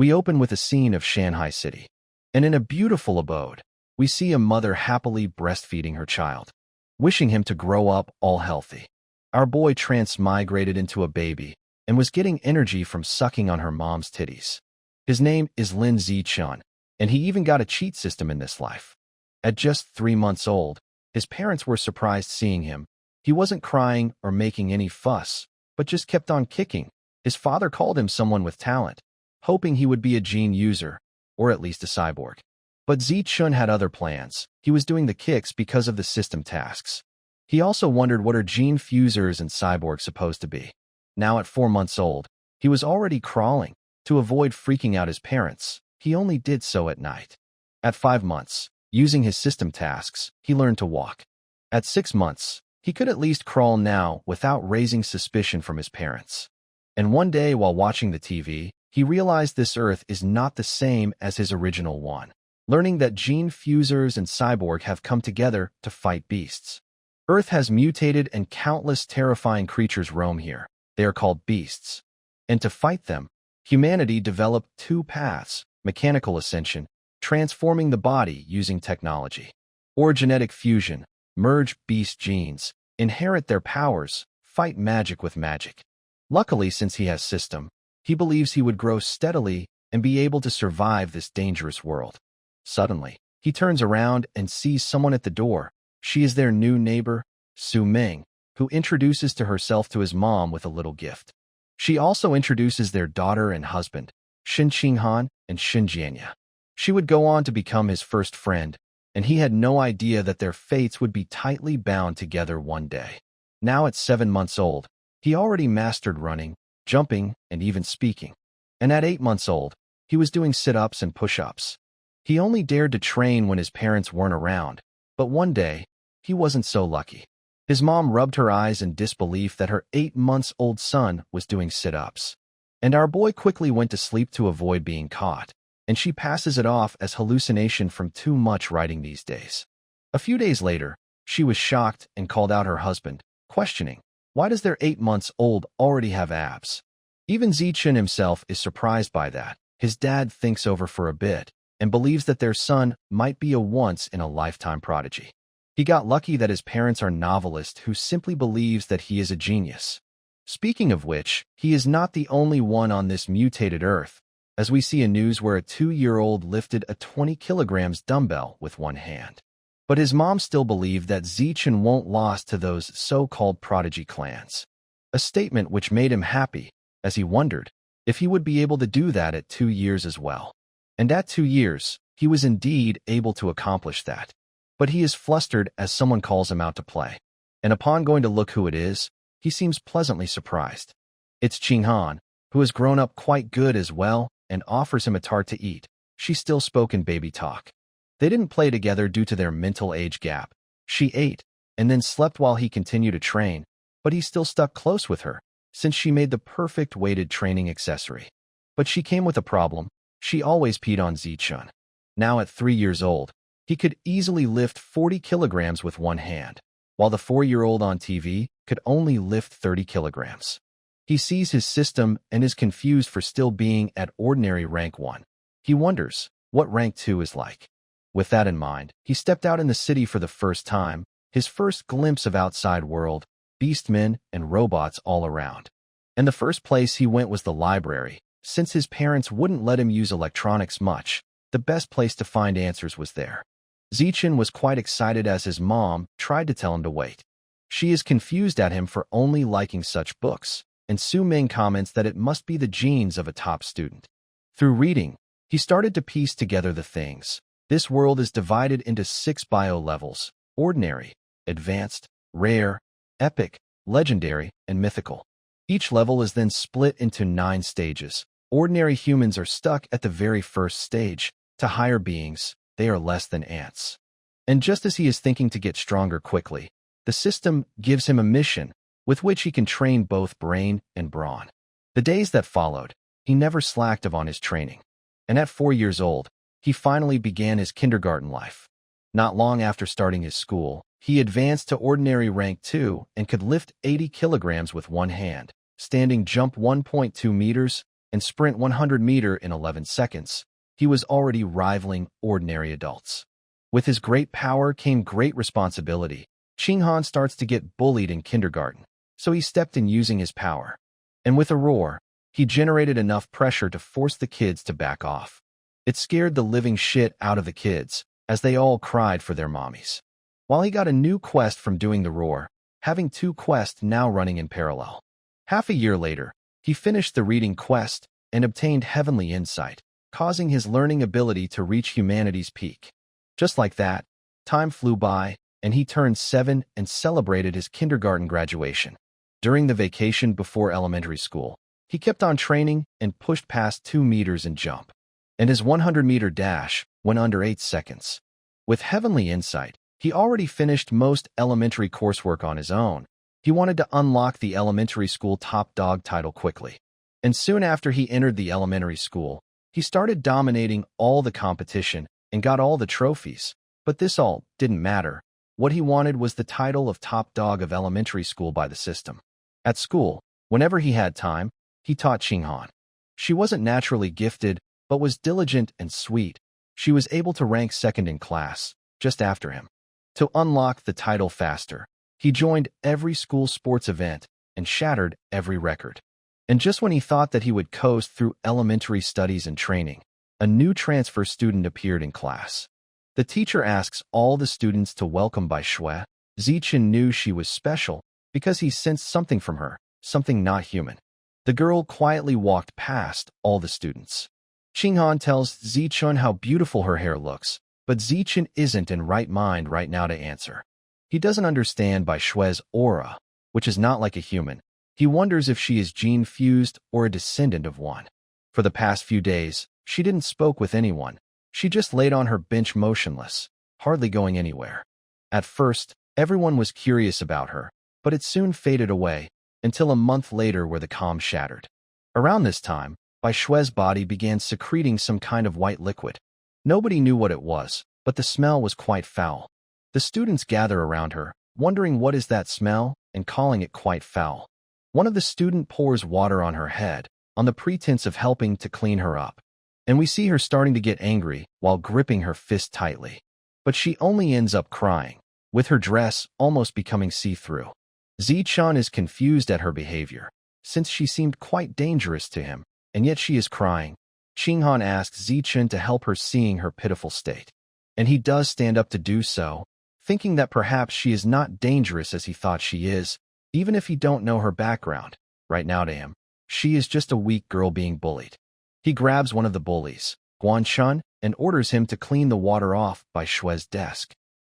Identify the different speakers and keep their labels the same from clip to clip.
Speaker 1: We open with a scene of Shanghai City. And in a beautiful abode, we see a mother happily breastfeeding her child, wishing him to grow up all healthy. Our boy transmigrated into a baby and was getting energy from sucking on her mom's titties. His name is Lin Zichun, and he even got a cheat system in this life. At just 3 months old, his parents were surprised seeing him. He wasn't crying or making any fuss, but just kept on kicking. His father called him someone with talent, hoping he would be a gene user, or at least a cyborg. But Zichun had other plans. He was doing the kicks because of the system tasks. He also wondered what are gene fusers and cyborgs supposed to be. Now at 4 months old, he was already crawling. To avoid freaking out his parents, he only did so at night. At 5 months, using his system tasks, he learned to walk. At 6 months, he could at least crawl now without raising suspicion from his parents. And one day while watching the TV, he realized this Earth is not the same as his original one, learning that gene fusers and cyborg have come together to fight beasts. Earth has mutated and countless terrifying creatures roam here. They are called beasts. And to fight them, humanity developed 2 paths: mechanical ascension, transforming the body using technology, or genetic fusion, merge beast genes, inherit their powers, fight magic with magic. Luckily, since he has system, he believes he would grow steadily and be able to survive this dangerous world. Suddenly, he turns around and sees someone at the door. She is their new neighbor, Su Ming, who introduces to herself to his mom with a little gift. She also introduces their daughter and husband, Shin Qinghan and Shin Jianya. She would go on to become his first friend, and he had no idea that their fates would be tightly bound together one day. Now at 7 months old, he already mastered running, jumping, and even speaking. And at 8 months old, he was doing sit-ups and push-ups. He only dared to train when his parents weren't around, but one day, he wasn't so lucky. His mom rubbed her eyes in disbelief that her 8-month-old son was doing sit-ups. And our boy quickly went to sleep to avoid being caught, and she passes it off as hallucination from too much writing these days. A few days later, she was shocked and called out her husband, questioning, why does their 8-month-old already have abs? Even Zichun himself is surprised by that. His dad thinks over for a bit and believes that their son might be a once-in-a-lifetime prodigy. He got lucky that his parents are novelists who simply believes that he is a genius. Speaking of which, he is not the only one on this mutated Earth, as we see a news where a 2-year-old lifted a 20 kilograms dumbbell with one hand. But his mom still believed that Zichun won't lose to those so-called prodigy clans. A statement which made him happy, as he wondered if he would be able to do that at 2 years as well. And at 2 years, he was indeed able to accomplish that. But he is flustered as someone calls him out to play. And upon going to look who it is, he seems pleasantly surprised. It's Qinghan, who has grown up quite good as well, and offers him a tart to eat. She still spoke in baby talk. They didn't play together due to their mental age gap. She ate, and then slept while he continued to train, but he still stuck close with her, since she made the perfect weighted training accessory. But she came with a problem. She always peed on Zichun. Now at 3 years old, he could easily lift 40 kilograms with one hand, while the 4-year-old on TV could only lift 30 kilograms. He sees his system and is confused for still being at ordinary rank 1. He wonders what rank 2 is like. With that in mind, he stepped out in the city for the first time, his first glimpse of outside world, beastmen and robots all around. And the first place he went was the library. Since his parents wouldn't let him use electronics much, the best place to find answers was there. Zichun was quite excited as his mom tried to tell him to wait. She is confused at him for only liking such books, and Su Ming comments that it must be the genes of a top student. Through reading, he started to piece together the things. This world is divided into 6 bio-levels: ordinary, advanced, rare, epic, legendary, and mythical. Each level is then split into 9 stages. Ordinary humans are stuck at the very first stage. To higher beings, they are less than ants. And just as he is thinking to get stronger quickly, the system gives him a mission with which he can train both brain and brawn. The days that followed, he never slacked on his training. And at 4 years old, he finally began his kindergarten life. Not long after starting his school, he advanced to ordinary rank 2 and could lift 80 kilograms with one hand, standing jump 1.2 meters, and sprint 100 meters in 11 seconds, he was already rivaling ordinary adults. With his great power came great responsibility. Qinghan starts to get bullied in kindergarten, so he stepped in using his power. And with a roar, he generated enough pressure to force the kids to back off. It scared the living shit out of the kids, as they all cried for their mommies. While he got a new quest from doing the roar, having 2 quests now running in parallel. Half a year later, he finished the reading quest and obtained heavenly insight, causing his learning ability to reach humanity's peak. Just like that, time flew by, and he turned 7 and celebrated his kindergarten graduation. During the vacation before elementary school, he kept on training and pushed past 2 meters in jump. And his 100-meter dash went under 8 seconds. With heavenly insight, he already finished most elementary coursework on his own. He wanted to unlock the elementary school top dog title quickly. And soon after he entered the elementary school, he started dominating all the competition and got all the trophies. But this all didn't matter. What he wanted was the title of top dog of elementary school by the system. At school, whenever he had time, he taught Qinghan. She wasn't naturally gifted, but was diligent and sweet. She was able to rank 2nd in class, just after him. To unlock the title faster, he joined every school sports event and shattered every record. And just when he thought that he would coast through elementary studies and training, a new transfer student appeared in class. The teacher asks all the students to welcome Bai Shui. Zichen knew she was special because he sensed something from her, something not human. The girl quietly walked past all the students. Qinghan tells Zichun how beautiful her hair looks, but Zichun isn't in right mind right now to answer. He doesn't understand Bai Shui's aura, which is not like a human. He wonders if she is gene-fused or a descendant of one. For the past few days, she didn't spoke with anyone. She just laid on her bench motionless, hardly going anywhere. At first, everyone was curious about her, but it soon faded away, until a month later where the calm shattered. Around this time, Bai Shui's body began secreting some kind of white liquid. Nobody knew what it was, but the smell was quite foul. The students gather around her, wondering what is that smell, and calling it quite foul. One of the students pours water on her head, on the pretense of helping to clean her up. And we see her starting to get angry while gripping her fist tightly. But she only ends up crying, with her dress almost becoming see-through. Zichun is confused at her behavior, since she seemed quite dangerous to him, and yet she is crying. Qinghan asks Zichun to help her seeing her pitiful state. And he does stand up to do so, thinking that perhaps she is not dangerous as he thought she is, even if he don't know her background. Right now to him, she is just a weak girl being bullied. He grabs one of the bullies, Guanchun, and orders him to clean the water off Bai Shui's desk.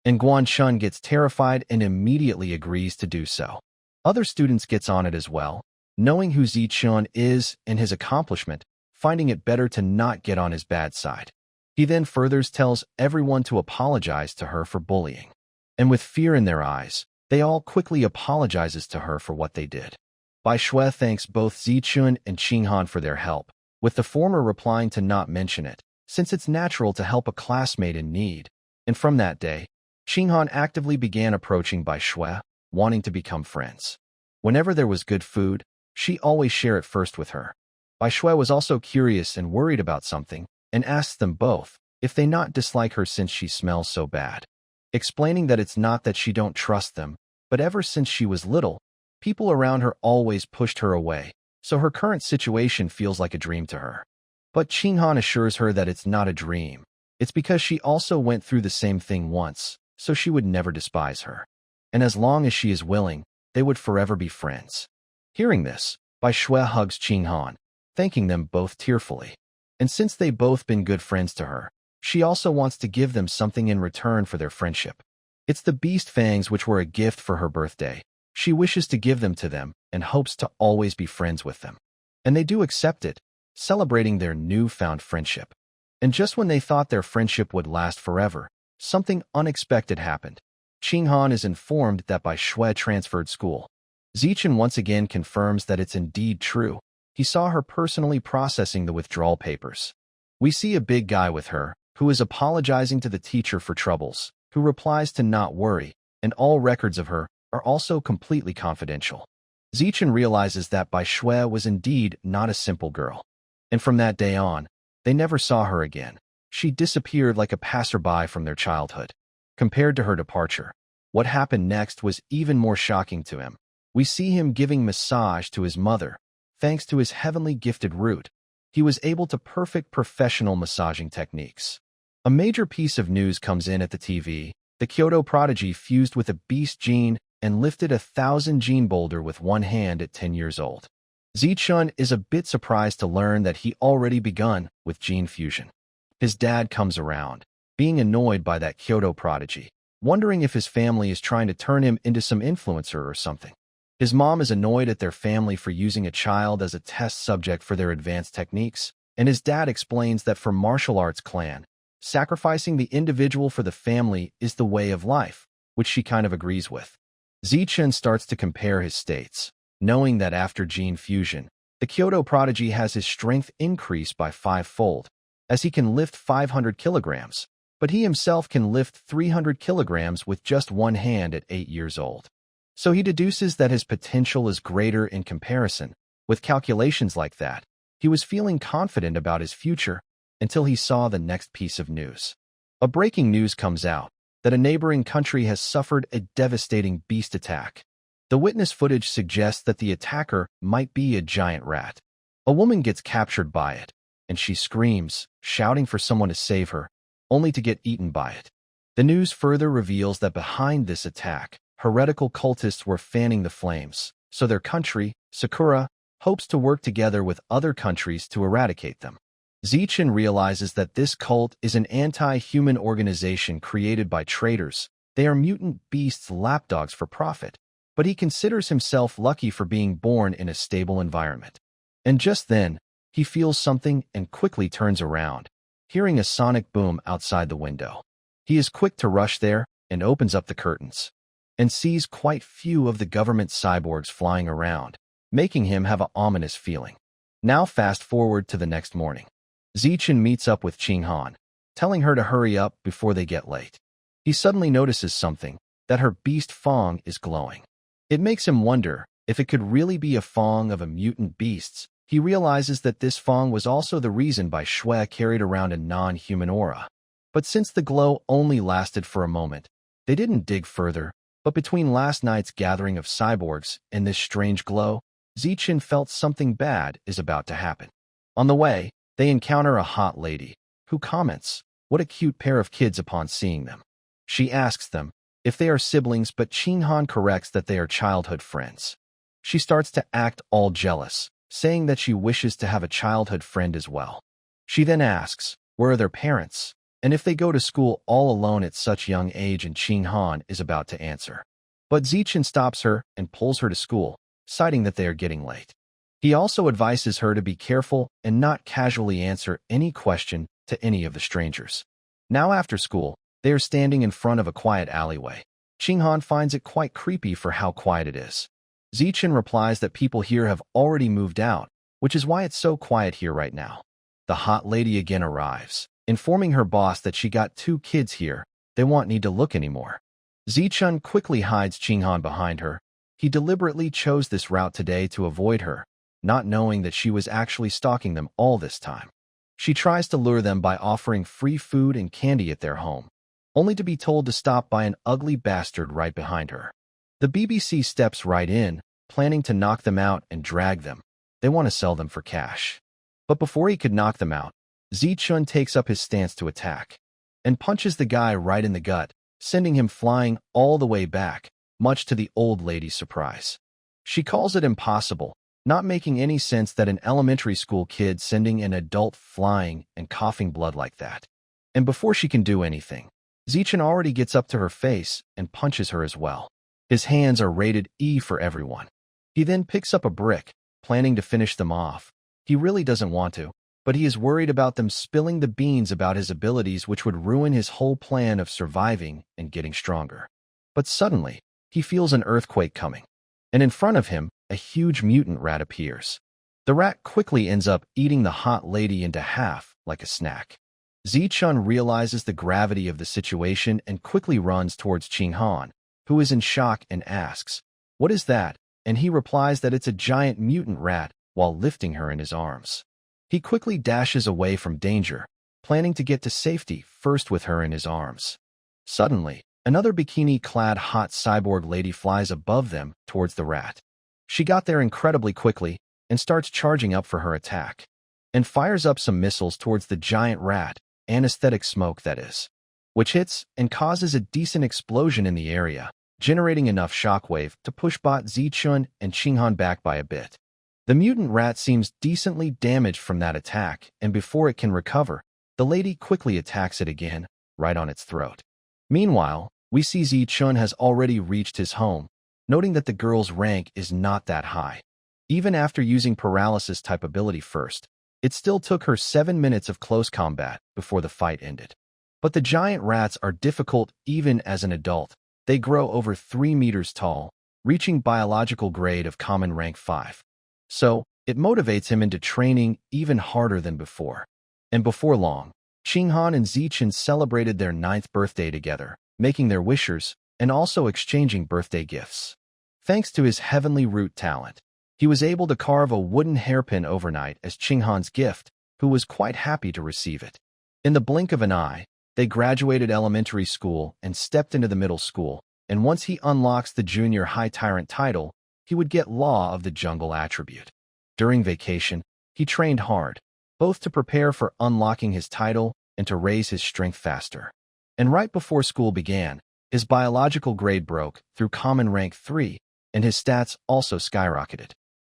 Speaker 1: And Guanchun gets terrified and immediately agrees to do so. Other students gets on it as well, knowing who Zichun is and his accomplishment, finding it better to not get on his bad side. He then furthers tells everyone to apologize to her for bullying. And with fear in their eyes, they all quickly apologizes to her for what they did. Bai Shui thanks both Zichun and Qinghan for their help, with the former replying to not mention it, since it's natural to help a classmate in need. And from that day, Qinghan actively began approaching Bai Shui, wanting to become friends. Whenever there was good food, she always shared it first with her. Bai Shui was also curious and worried about something, and asked them both if they not dislike her since she smells so bad. Explaining that it's not that she don't trust them, but ever since she was little, people around her always pushed her away, so her current situation feels like a dream to her. But Qinghan assures her that it's not a dream. It's because she also went through the same thing once, so she would never despise her. And as long as she is willing, they would forever be friends. Hearing this, Bai Shui hugs Qinghan, thanking them both tearfully. And since they've both been good friends to her, she also wants to give them something in return for their friendship. It's the beast fangs which were a gift for her birthday. She wishes to give them to them and hopes to always be friends with them. And they do accept it, celebrating their newfound friendship. And just when they thought their friendship would last forever, something unexpected happened. Qinghan is informed that Bai Shui transferred school. Zichun once again confirms that it's indeed true. He saw her personally processing the withdrawal papers. We see a big guy with her, who is apologizing to the teacher for troubles, who replies to not worry, and all records of her are also completely confidential. Zichun realizes that Bai Shui was indeed not a simple girl. And from that day on, they never saw her again. She disappeared like a passerby from their childhood. Compared to her departure, what happened next was even more shocking to him. We see him giving massage to his mother. Thanks to his heavenly gifted root, he was able to perfect professional massaging techniques. A major piece of news comes in at the TV. The Kyoto prodigy fused with a beast gene and lifted a 1,000-gene boulder with one hand at 10 years old. Zichun is a bit surprised to learn that he already begun with gene fusion. His dad comes around, being annoyed by that Kyoto prodigy, wondering if his family is trying to turn him into some influencer or something. His mom is annoyed at their family for using a child as a test subject for their advanced techniques, and his dad explains that for martial arts clan, sacrificing the individual for the family is the way of life, which she kind of agrees with. Zichun starts to compare his states, knowing that after gene fusion, the Kyoto prodigy has his strength increased by 5-fold, as he can lift 500 kilograms, but he himself can lift 300 kilograms with just one hand at 8 years old. So he deduces that his potential is greater in comparison. With calculations like that, he was feeling confident about his future until he saw the next piece of news. A breaking news comes out that a neighboring country has suffered a devastating beast attack. The witness footage suggests that the attacker might be a giant rat. A woman gets captured by it, and she screams, shouting for someone to save her, only to get eaten by it. The news further reveals that behind this attack, heretical cultists were fanning the flames, so their country, Sakura, hopes to work together with other countries to eradicate them. Zichun realizes that this cult is an anti-human organization created by traitors. They are mutant beasts lapdogs for profit, but he considers himself lucky for being born in a stable environment. And just then, he feels something and quickly turns around, hearing a sonic boom outside the window. He is quick to rush there and opens up the curtains, and sees quite few of the government cyborgs flying around, making him have an ominous feeling. Now fast forward to the next morning. Zichun meets up with Qinghan, telling her to hurry up before they get late. He suddenly notices something, that her beast Fong is glowing. It makes him wonder if it could really be a Fong of a mutant beasts. He realizes that this Fong was also the reason why Shui carried around a non-human aura. But since the glow only lasted for a moment, they didn't dig further. But between last night's gathering of cyborgs and this strange glow, Zichun felt something bad is about to happen. On the way, they encounter a hot lady, who comments, "What a cute pair of kids," upon seeing them. She asks them if they are siblings, but Qinghan corrects that they are childhood friends. She starts to act all jealous, saying that she wishes to have a childhood friend as well. She then asks, where are their parents, and if they go to school all alone at such young age, and Qinghan is about to answer. But Zichun stops her and pulls her to school, citing that they are getting late. He also advises her to be careful and not casually answer any question to any of the strangers. Now after school, they are standing in front of a quiet alleyway. Qinghan finds it quite creepy for how quiet it is. Zichun replies that people here have already moved out, which is why it's so quiet here right now. The hot lady again arrives, informing her boss that she got 2 kids here. They won't need to look anymore. Zichun quickly hides Qinghan behind her. He deliberately chose this route today to avoid her, not knowing that she was actually stalking them all this time. She tries to lure them by offering free food and candy at their home, only to be told to stop by an ugly bastard right behind her. The BBC steps right in, planning to knock them out and drag them. They want to sell them for cash. But before he could knock them out, Zichun takes up his stance to attack, and punches the guy right in the gut, sending him flying all the way back, much to the old lady's surprise. She calls it impossible, not making any sense that an elementary school kid sending an adult flying and coughing blood like that. And before she can do anything, Zichun already gets up to her face and punches her as well. His hands are rated E for everyone. He then picks up a brick, planning to finish them off. He really doesn't want to, but he is worried about them spilling the beans about his abilities, which would ruin his whole plan of surviving and getting stronger. But suddenly, he feels an earthquake coming, and in front of him, a huge mutant rat appears. The rat quickly ends up eating the hot lady into half like a snack. Zichun realizes the gravity of the situation and quickly runs towards Qinghan, who is in shock and asks, "What is that?" And he replies that it's a giant mutant rat while lifting her in his arms. He quickly dashes away from danger, planning to get to safety first with her in his arms. Suddenly, another bikini-clad hot cyborg lady flies above them towards the rat. She got there incredibly quickly and starts charging up for her attack, and fires up some missiles towards the giant rat, anesthetic smoke that is, which hits and causes a decent explosion in the area, generating enough shockwave to push bot Zichun and Qinghan back by a bit. The mutant rat seems decently damaged from that attack, and before it can recover, the lady quickly attacks it again, right on its throat. Meanwhile, we see Zichun has already reached his home, noting that the girl's rank is not that high. Even after using paralysis-type ability first, it still took her 7 minutes of close combat before the fight ended. But the giant rats are difficult even as an adult. They grow over 3 meters tall, reaching biological grade of common rank 5. So, it motivates him into training even harder than before. And before long, Qinghan and Zichun celebrated their 9th birthday together, making their wishes and also exchanging birthday gifts. Thanks to his heavenly root talent, he was able to carve a wooden hairpin overnight as Qinghan's gift, who was quite happy to receive it. In the blink of an eye, they graduated elementary school and stepped into the middle school, and once he unlocks the junior high tyrant title, he would get Law of the Jungle attribute. During vacation, he trained hard, both to prepare for unlocking his title and to raise his strength faster. And right before school began, his biological grade broke through common rank 3, and his stats also skyrocketed.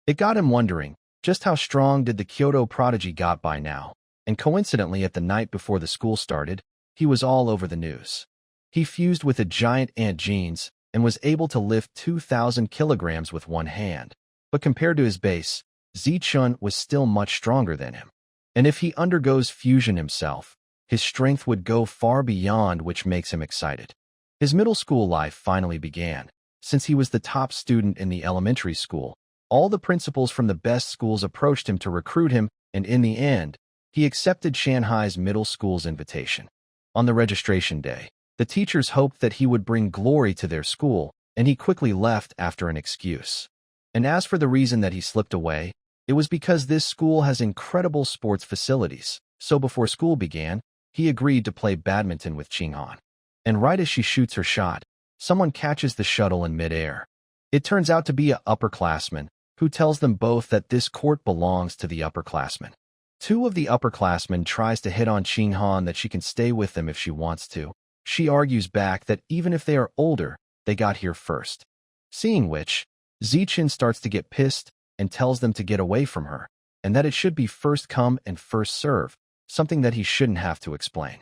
Speaker 1: It got him wondering, just how strong did the Kyoto prodigy got by now? And coincidentally, at the night before the school started, he was all over the news. He fused with a giant ant genes and was able to lift 2,000 kilograms with one hand. But compared to his base, Zichun was still much stronger than him. And if he undergoes fusion himself, his strength would go far beyond, which makes him excited. His middle school life finally began. Since he was the top student in the elementary school, all the principals from the best schools approached him to recruit him, and in the end, he accepted Shanghai's middle school's invitation. On the registration day, the teachers hoped that he would bring glory to their school, and he quickly left after an excuse. And as for the reason that he slipped away, it was because this school has incredible sports facilities, so before school began, he agreed to play badminton with Qinghan. And right as she shoots her shot, someone catches the shuttle in midair. It turns out to be an upperclassman, who tells them both that this court belongs to the upperclassmen. Two of the upperclassmen tries to hit on Qinghan that she can stay with them if she wants to. She argues back that even if they are older, they got here first. Seeing which, Zichun starts to get pissed and tells them to get away from her, and that it should be first come and first serve, something that he shouldn't have to explain.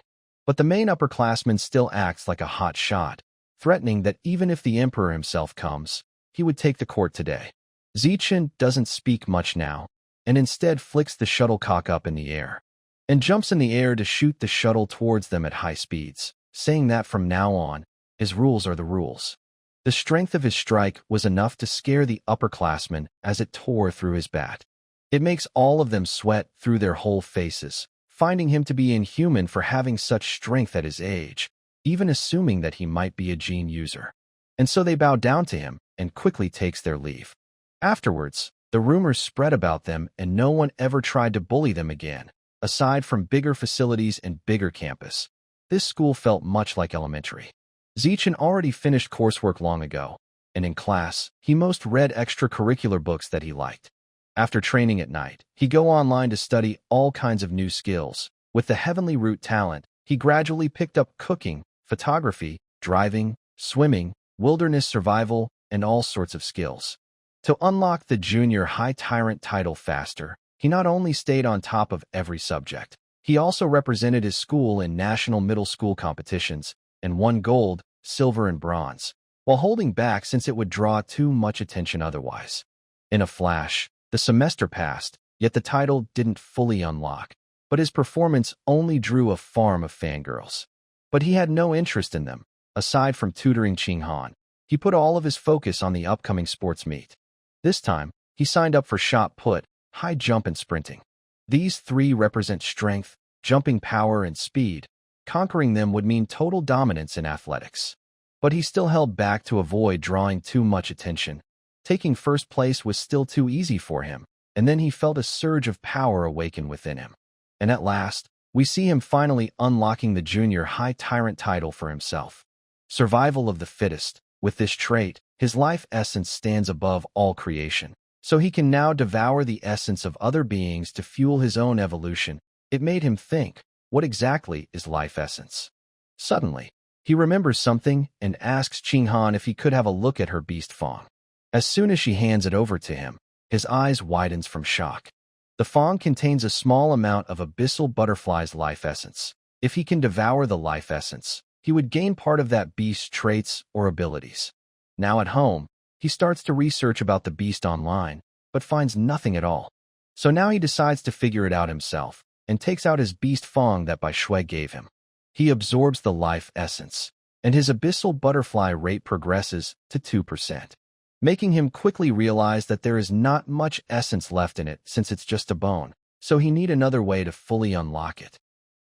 Speaker 1: But the main upperclassman still acts like a hot shot, threatening that even if the emperor himself comes, he would take the court today. Zichun doesn't speak much now, and instead flicks the shuttlecock up in the air, and jumps in the air to shoot the shuttle towards them at high speeds, saying that from now on, his rules are the rules. The strength of his strike was enough to scare the upperclassmen as it tore through his bat. It makes all of them sweat through their whole faces, finding him to be inhuman for having such strength at his age, even assuming that he might be a gene user. And so they bow down to him and quickly takes their leave. Afterwards, the rumors spread about them and no one ever tried to bully them again, aside from bigger facilities and bigger campus. This school felt much like elementary. Zichun already finished coursework long ago, and in class, he most read extracurricular books that he liked. After training at night, he'd go online to study all kinds of new skills. With the heavenly root talent, he gradually picked up cooking, photography, driving, swimming, wilderness survival, and all sorts of skills. To unlock the junior high tyrant title faster, he not only stayed on top of every subject, he also represented his school in national middle school competitions and won gold, silver, and bronze, while holding back since it would draw too much attention otherwise. In a flash, the semester passed, yet the title didn't fully unlock, but his performance only drew a farm of fangirls. But he had no interest in them. Aside from tutoring Qinghan, he put all of his focus on the upcoming sports meet. This time, he signed up for shot put, high jump, and sprinting. These three represent strength, jumping power, and speed. Conquering them would mean total dominance in athletics. But he still held back to avoid drawing too much attention. Taking first place was still too easy for him, and then he felt a surge of power awaken within him. And at last, we see him finally unlocking the junior high tyrant title for himself. Survival of the fittest. With this trait, his life essence stands above all creation. So he can now devour the essence of other beings to fuel his own evolution. It made him think, what exactly is life essence? Suddenly, he remembers something and asks Qinghan if he could have a look at her beast fang. As soon as she hands it over to him, his eyes widens from shock. The fang contains a small amount of abyssal butterfly's life essence. If he can devour the life essence, he would gain part of that beast's traits or abilities. Now at home, he starts to research about the beast online, but finds nothing at all. So now he decides to figure it out himself, and takes out his beast fang that Bai Shui gave him. He absorbs the life essence, and his abyssal butterfly rate progresses to 2%, making him quickly realize that there is not much essence left in it since it's just a bone, so he need another way to fully unlock it.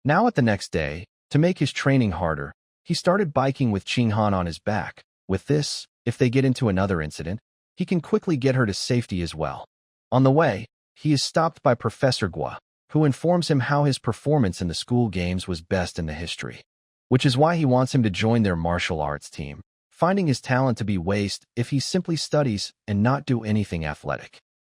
Speaker 1: Now at the next day, to make his training harder, he started biking with Qinghan on his back. With this, if they get into another incident, he can quickly get her to safety as well. On the way, he is stopped by Professor Gua, who informs him how his performance in the school games was best in the history, which is why he wants him to join their martial arts team, finding his talent to be waste if he simply studies and not do anything athletic.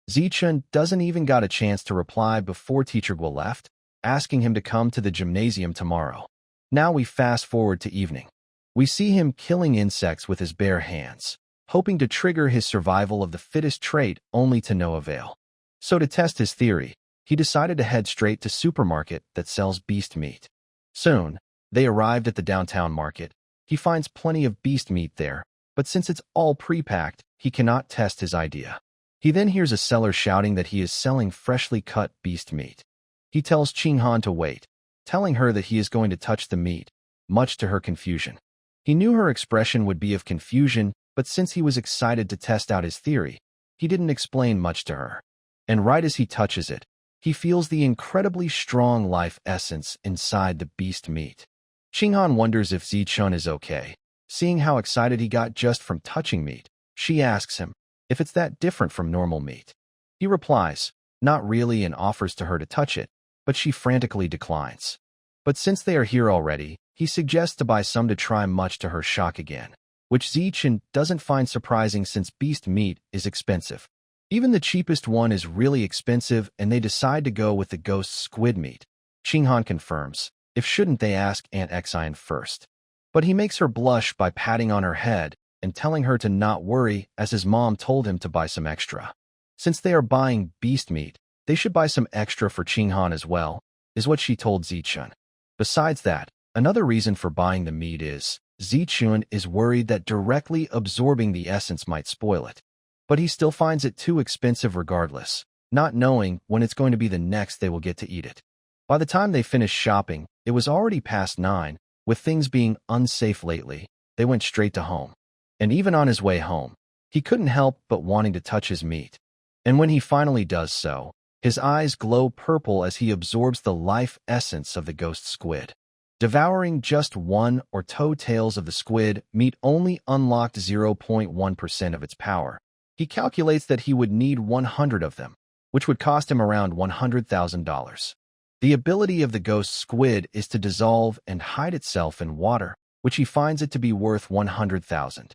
Speaker 1: Zichun doesn't even got a chance to reply before Teacher Gua left, asking him to come to the gymnasium tomorrow. Now we fast forward to evening. We see him killing insects with his bare hands, hoping to trigger his survival of the fittest trait only to no avail. So to test his theory, he decided to head straight to supermarket that sells beast meat. Soon, they arrived at the downtown market. He finds plenty of beast meat there, but since it's all pre-packed, he cannot test his idea. He then hears a seller shouting that he is selling freshly cut beast meat. He tells Qinghan to wait, telling her that he is going to touch the meat, much to her confusion. He knew her expression would be of confusion, but since he was excited to test out his theory, he didn't explain much to her. And right as he touches it, he feels the incredibly strong life essence inside the beast meat. Qinghan wonders if Zichun is okay. Seeing how excited he got just from touching meat, she asks him if it's that different from normal meat. He replies, not really, and offers to her to touch it, but she frantically declines. But since they are here already, he suggests to buy some to try, much to her shock again, which Zichun doesn't find surprising since beast meat is expensive. Even the cheapest one is really expensive, and they decide to go with the ghost squid meat. Qinghan confirms, if shouldn't they ask Aunt Exine first. But he makes her blush by patting on her head and telling her to not worry, as his mom told him to buy some extra. Since they are buying beast meat, they should buy some extra for Qinghan as well, is what she told Zichun. Besides that, another reason for buying the meat is, Zichun is worried that directly absorbing the essence might spoil it. But he still finds it too expensive regardless, not knowing when it's going to be the next they will get to eat it. By the time they finished shopping, it was already past 9. With things being unsafe lately, they went straight to home. And even on his way home, he couldn't help but wanting to touch his meat. And when he finally does so, his eyes glow purple as he absorbs the life essence of the ghost squid. Devouring just one or two tails of the squid meat only unlocked 0.1% of its power. He calculates that he would need 100 of them, which would cost him around $100,000. The ability of the ghost squid is to dissolve and hide itself in water, which he finds it to be worth 100,000.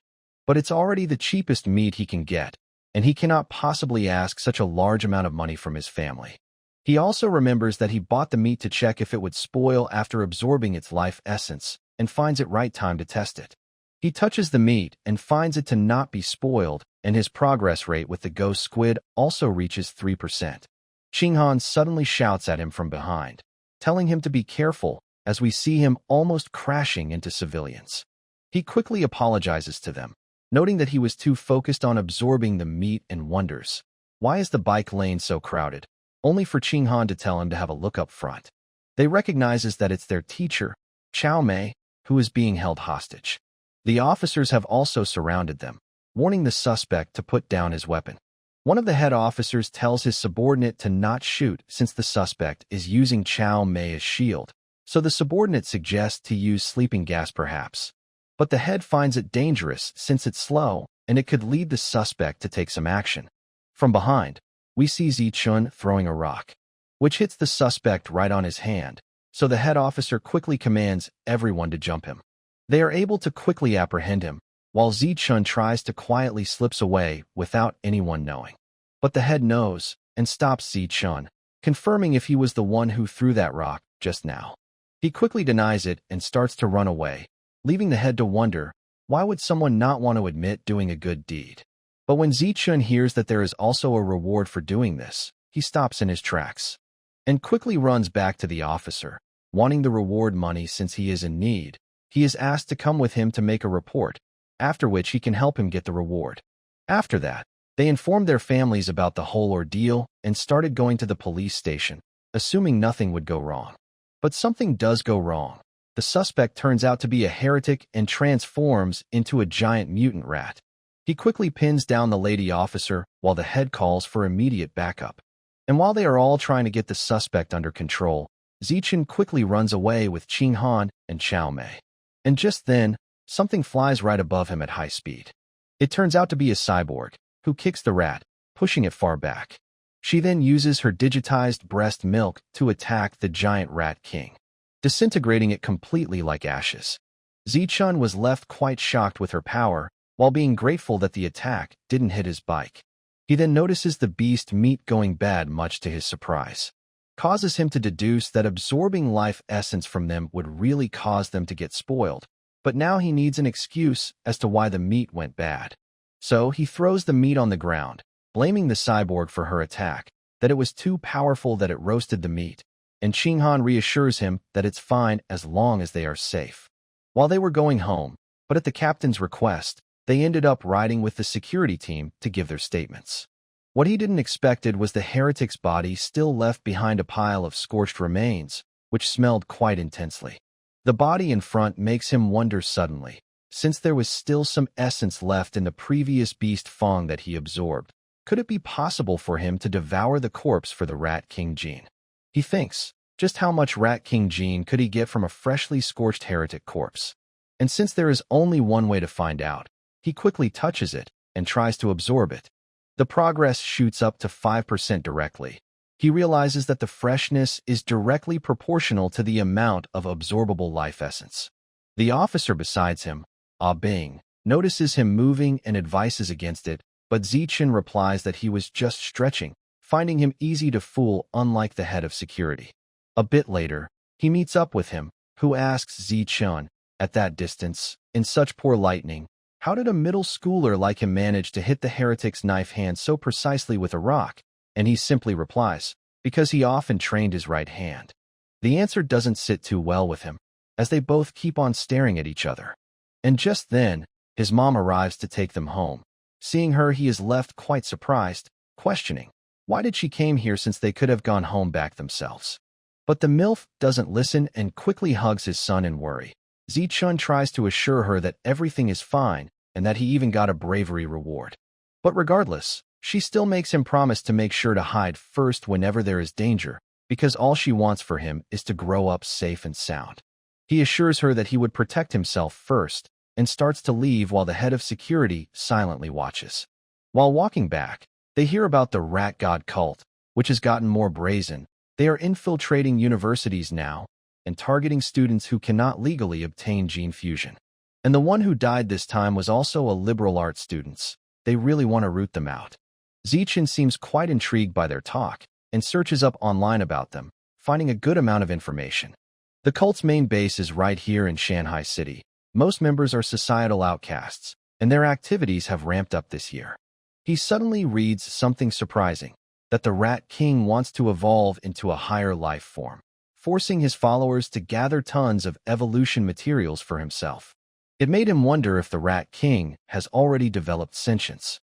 Speaker 1: But it's already the cheapest meat he can get, and he cannot possibly ask such a large amount of money from his family. He also remembers that he bought the meat to check if it would spoil after absorbing its life essence, and finds it right time to test it. He touches the meat and finds it to not be spoiled, and his progress rate with the ghost squid also reaches 3%. Qinghan suddenly shouts at him from behind, telling him to be careful, as we see him almost crashing into civilians. He quickly apologizes to them, noting that he was too focused on absorbing the meat, and wonders, why is the bike lane so crowded? Only for Qinghan to tell him to have a look up front. They recognizes that it's their teacher, Chao Mei, who is being held hostage. The officers have also surrounded them, warning the suspect to put down his weapon. One of the head officers tells his subordinate to not shoot since the suspect is using Chao Mei as shield, so the subordinate suggests to use sleeping gas perhaps. But the head finds it dangerous since it's slow, and it could lead the suspect to take some action. From behind, we see Zichun throwing a rock, which hits the suspect right on his hand, so the head officer quickly commands everyone to jump him. They are able to quickly apprehend him, while Zichun tries to quietly slips away without anyone knowing. But the head knows and stops Zichun, confirming if he was the one who threw that rock just now. He quickly denies it and starts to run away, leaving the head to wonder, why would someone not want to admit doing a good deed? But when Zichun hears that there is also a reward for doing this, he stops in his tracks and quickly runs back to the officer, wanting the reward money since he is in need. He is asked to come with him to make a report, after which he can help him get the reward. After that, they informed their families about the whole ordeal and started going to the police station, assuming nothing would go wrong. But something does go wrong. The suspect turns out to be a heretic and transforms into a giant mutant rat. He quickly pins down the lady officer while the head calls for immediate backup. And while they are all trying to get the suspect under control, Zichun quickly runs away with Qing Han and Chao Mei. And just then, something flies right above him at high speed. It turns out to be a cyborg, who kicks the rat, pushing it far back. She then uses her digitized breast milk to attack the giant rat king, disintegrating it completely like ashes. Zichun was left quite shocked with her power, while being grateful that the attack didn't hit his bike. He then notices the beast meat going bad, much to his surprise. Causes him to deduce that absorbing life essence from them would really cause them to get spoiled, but now he needs an excuse as to why the meat went bad. So he throws the meat on the ground, blaming the cyborg for her attack, that it was too powerful that it roasted the meat, and Qing Han reassures him that it's fine as long as they are safe. While they were going home, but at the captain's request, they ended up riding with the security team to give their statements. What he didn't expected was the heretic's body still left behind a pile of scorched remains, which smelled quite intensely. The body in front makes him wonder suddenly, since there was still some essence left in the previous beast Fong that he absorbed. Could it be possible for him to devour the corpse for the Rat King gene? He thinks, just how much Rat King gene could he get from a freshly scorched heretic corpse? And since there is only one way to find out, he quickly touches it and tries to absorb it. The progress shoots up to 5% directly. He realizes that the freshness is directly proportional to the amount of absorbable life essence. The officer beside him, Ah Bing, notices him moving and advises against it, but Zichun replies that he was just stretching, finding him easy to fool unlike the head of security. A bit later, he meets up with him, who asks Zichun, at that distance, in such poor lighting, how did a middle schooler like him manage to hit the heretic's knife hand so precisely with a rock? And he simply replies, because he often trained his right hand. The answer doesn't sit too well with him, as they both keep on staring at each other. And just then, his mom arrives to take them home. Seeing her, he is left quite surprised, questioning, why did she came here since they could have gone home back themselves? But the MILF doesn't listen and quickly hugs his son in worry. Zichun tries to assure her that everything is fine and that he even got a bravery reward. But regardless, she still makes him promise to make sure to hide first whenever there is danger, because all she wants for him is to grow up safe and sound. He assures her that he would protect himself first and starts to leave while the head of security silently watches. While walking back, they hear about the Rat God cult, which has gotten more brazen. They are infiltrating universities now and targeting students who cannot legally obtain gene fusion. And the one who died this time was also a liberal arts student. They really want to root them out. Zichun seems quite intrigued by their talk and searches up online about them, finding a good amount of information. The cult's main base is right here in Shanghai City. Most members are societal outcasts, and their activities have ramped up this year. He suddenly reads something surprising, that the Rat King wants to evolve into a higher life form, forcing his followers to gather tons of evolution materials for himself. It made him wonder if the Rat King has already developed sentience.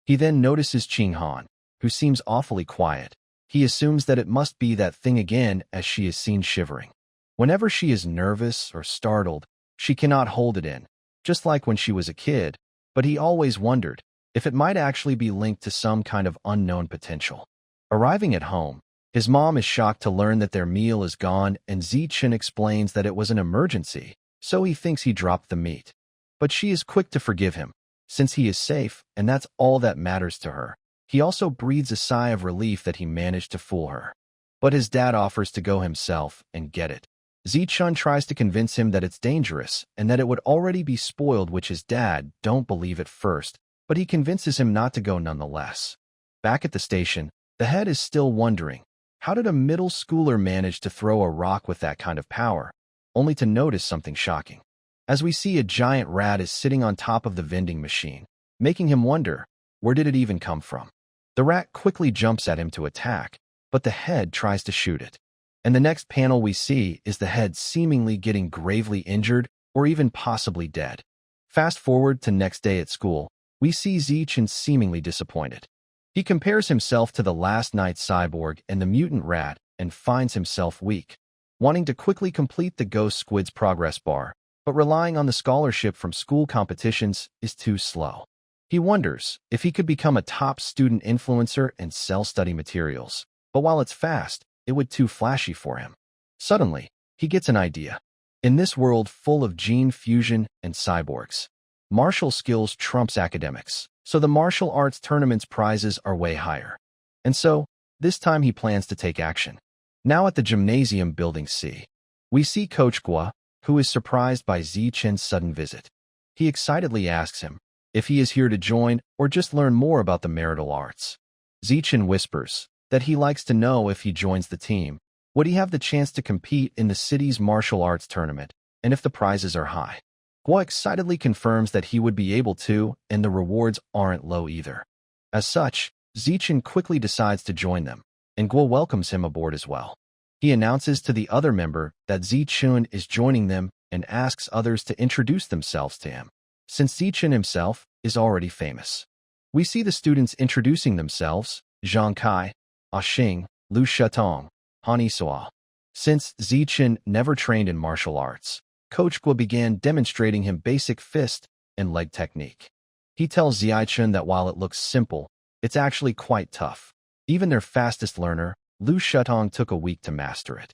Speaker 1: He then notices Qing Han, who seems awfully quiet. He assumes that it must be that thing again, as she is seen shivering. Whenever she is nervous or startled, she cannot hold it in, just like when she was a kid, but he always wondered if it might actually be linked to some kind of unknown potential. Arriving at home, his mom is shocked to learn that their meal is gone, and Zichun explains that it was an emergency, so he thinks he dropped the meat. But she is quick to forgive him, since he is safe, and that's all that matters to her. He also breathes a sigh of relief that he managed to fool her. But his dad offers to go himself and get it. Zichun tries to convince him that it's dangerous and that it would already be spoiled, which his dad don't believe at first, but he convinces him not to go nonetheless. Back at the station, the head is still wondering, how did a middle schooler manage to throw a rock with that kind of power? Only to notice something shocking. As we see, a giant rat is sitting on top of the vending machine, making him wonder, where did it even come from? The rat quickly jumps at him to attack, but the head tries to shoot it. And the next panel we see is the head seemingly getting gravely injured or even possibly dead. Fast forward to next day at school, we see Zichun seemingly disappointed. He compares himself to the last night's cyborg and the mutant rat and finds himself weak, wanting to quickly complete the Ghost Squid's progress bar, but relying on the scholarship from school competitions is too slow. He wonders if he could become a top student influencer and sell study materials, but while it's fast, it would too flashy for him. Suddenly, he gets an idea. In this world full of gene fusion and cyborgs, martial skills trumps academics, so the martial arts tournament's prizes are way higher. And so, this time he plans to take action. Now at the gymnasium building C, we see Coach Gua, who is surprised by Zichun's sudden visit. He excitedly asks him if he is here to join or just learn more about the martial arts. Zichun whispers that he likes to know if he joins the team, would he have the chance to compete in the city's martial arts tournament, and if the prizes are high. Gua excitedly confirms that he would be able to, and the rewards aren't low either. As such, Zichun quickly decides to join them, and Gua welcomes him aboard as well. He announces to the other member that Zichun is joining them and asks others to introduce themselves to him, since Zichun himself is already famous. We see the students introducing themselves: Zhang Kai, Xing, Lu Shetong, Han Yisua. Since Zichun never trained in martial arts, Coach Gua began demonstrating him basic fist and leg technique. He tells Zichun that while it looks simple, it's actually quite tough. Even their fastest learner, Lu Shetong, took a week to master it.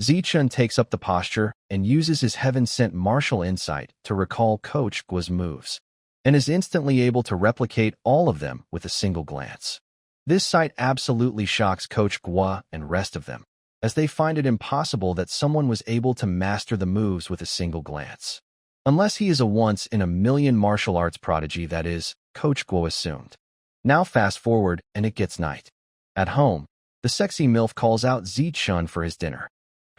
Speaker 1: Zichun takes up the posture and uses his heaven-sent martial insight to recall Coach Gua's moves, and is instantly able to replicate all of them with a single glance. This sight absolutely shocks Coach Gua and rest of them, as they find it impossible that someone was able to master the moves with a single glance. Unless he is a once-in-a-million martial arts prodigy, that is, Coach Gua assumed. Now fast forward and it gets night. At home, the sexy MILF calls out Zichun for his dinner,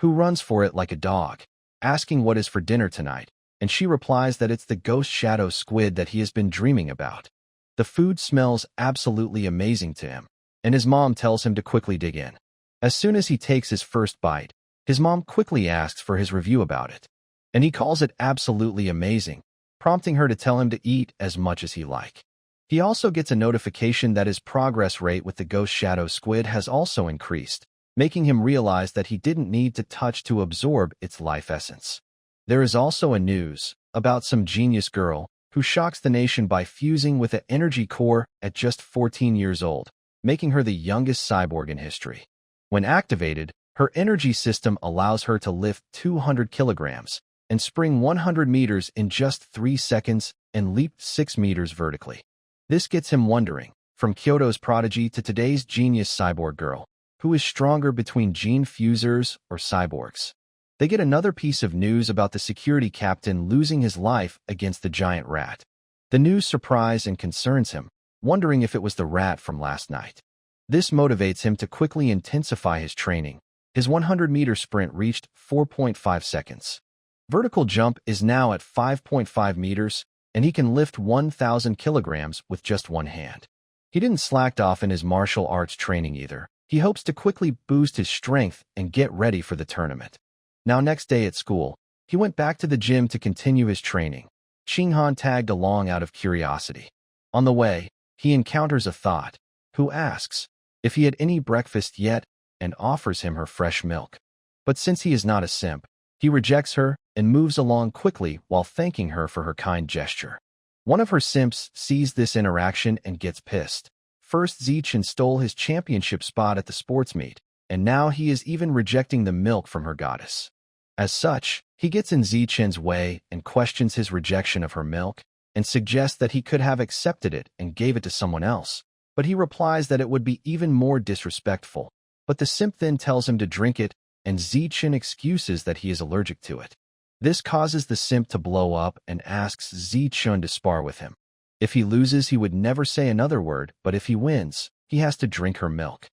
Speaker 1: who runs for it like a dog, asking what is for dinner tonight, and she replies that it's the ghost shadow squid that he has been dreaming about. The food smells absolutely amazing to him, and his mom tells him to quickly dig in. As soon as he takes his first bite, his mom quickly asks for his review about it, and he calls it absolutely amazing, prompting her to tell him to eat as much as he like. He also gets a notification that his progress rate with the ghost shadow squid has also increased, making him realize that he didn't need to touch to absorb its life essence. There is also a news about some genius girl who shocks the nation by fusing with an energy core at just 14 years old, making her the youngest cyborg in history. When activated, her energy system allows her to lift 200 kilograms and spring 100 meters in just 3 seconds and leap 6 meters vertically. This gets him wondering, from Kyoto's prodigy to today's genius cyborg girl, who is stronger between gene fusers or cyborgs? They get another piece of news about the security captain losing his life against the giant rat. The news surprises and concerns him, wondering if it was the rat from last night. This motivates him to quickly intensify his training. His 100-meter sprint reached 4.5 seconds. Vertical jump is now at 5.5 meters, and he can lift 1,000 kilograms with just one hand. He didn't slack off in his martial arts training either. He hopes to quickly boost his strength and get ready for the tournament. Now next day at school, he went back to the gym to continue his training. Qinghan tagged along out of curiosity. On the way, he encounters a thought, who asks if he had any breakfast yet and offers him her fresh milk. But since he is not a simp, he rejects her and moves along quickly while thanking her for her kind gesture. One of her simps sees this interaction and gets pissed. First, Zichun stole his championship spot at the sports meet, and now he is even rejecting the milk from her goddess. As such, he gets in Zichun's way and questions his rejection of her milk, and suggests that he could have accepted it and gave it to someone else, but he replies that it would be even more disrespectful. But the simp then tells him to drink it, and Zichun excuses that he is allergic to it. This causes the simp to blow up and asks Zichun to spar with him. If he loses, he would never say another word, but if he wins, he has to drink her milk.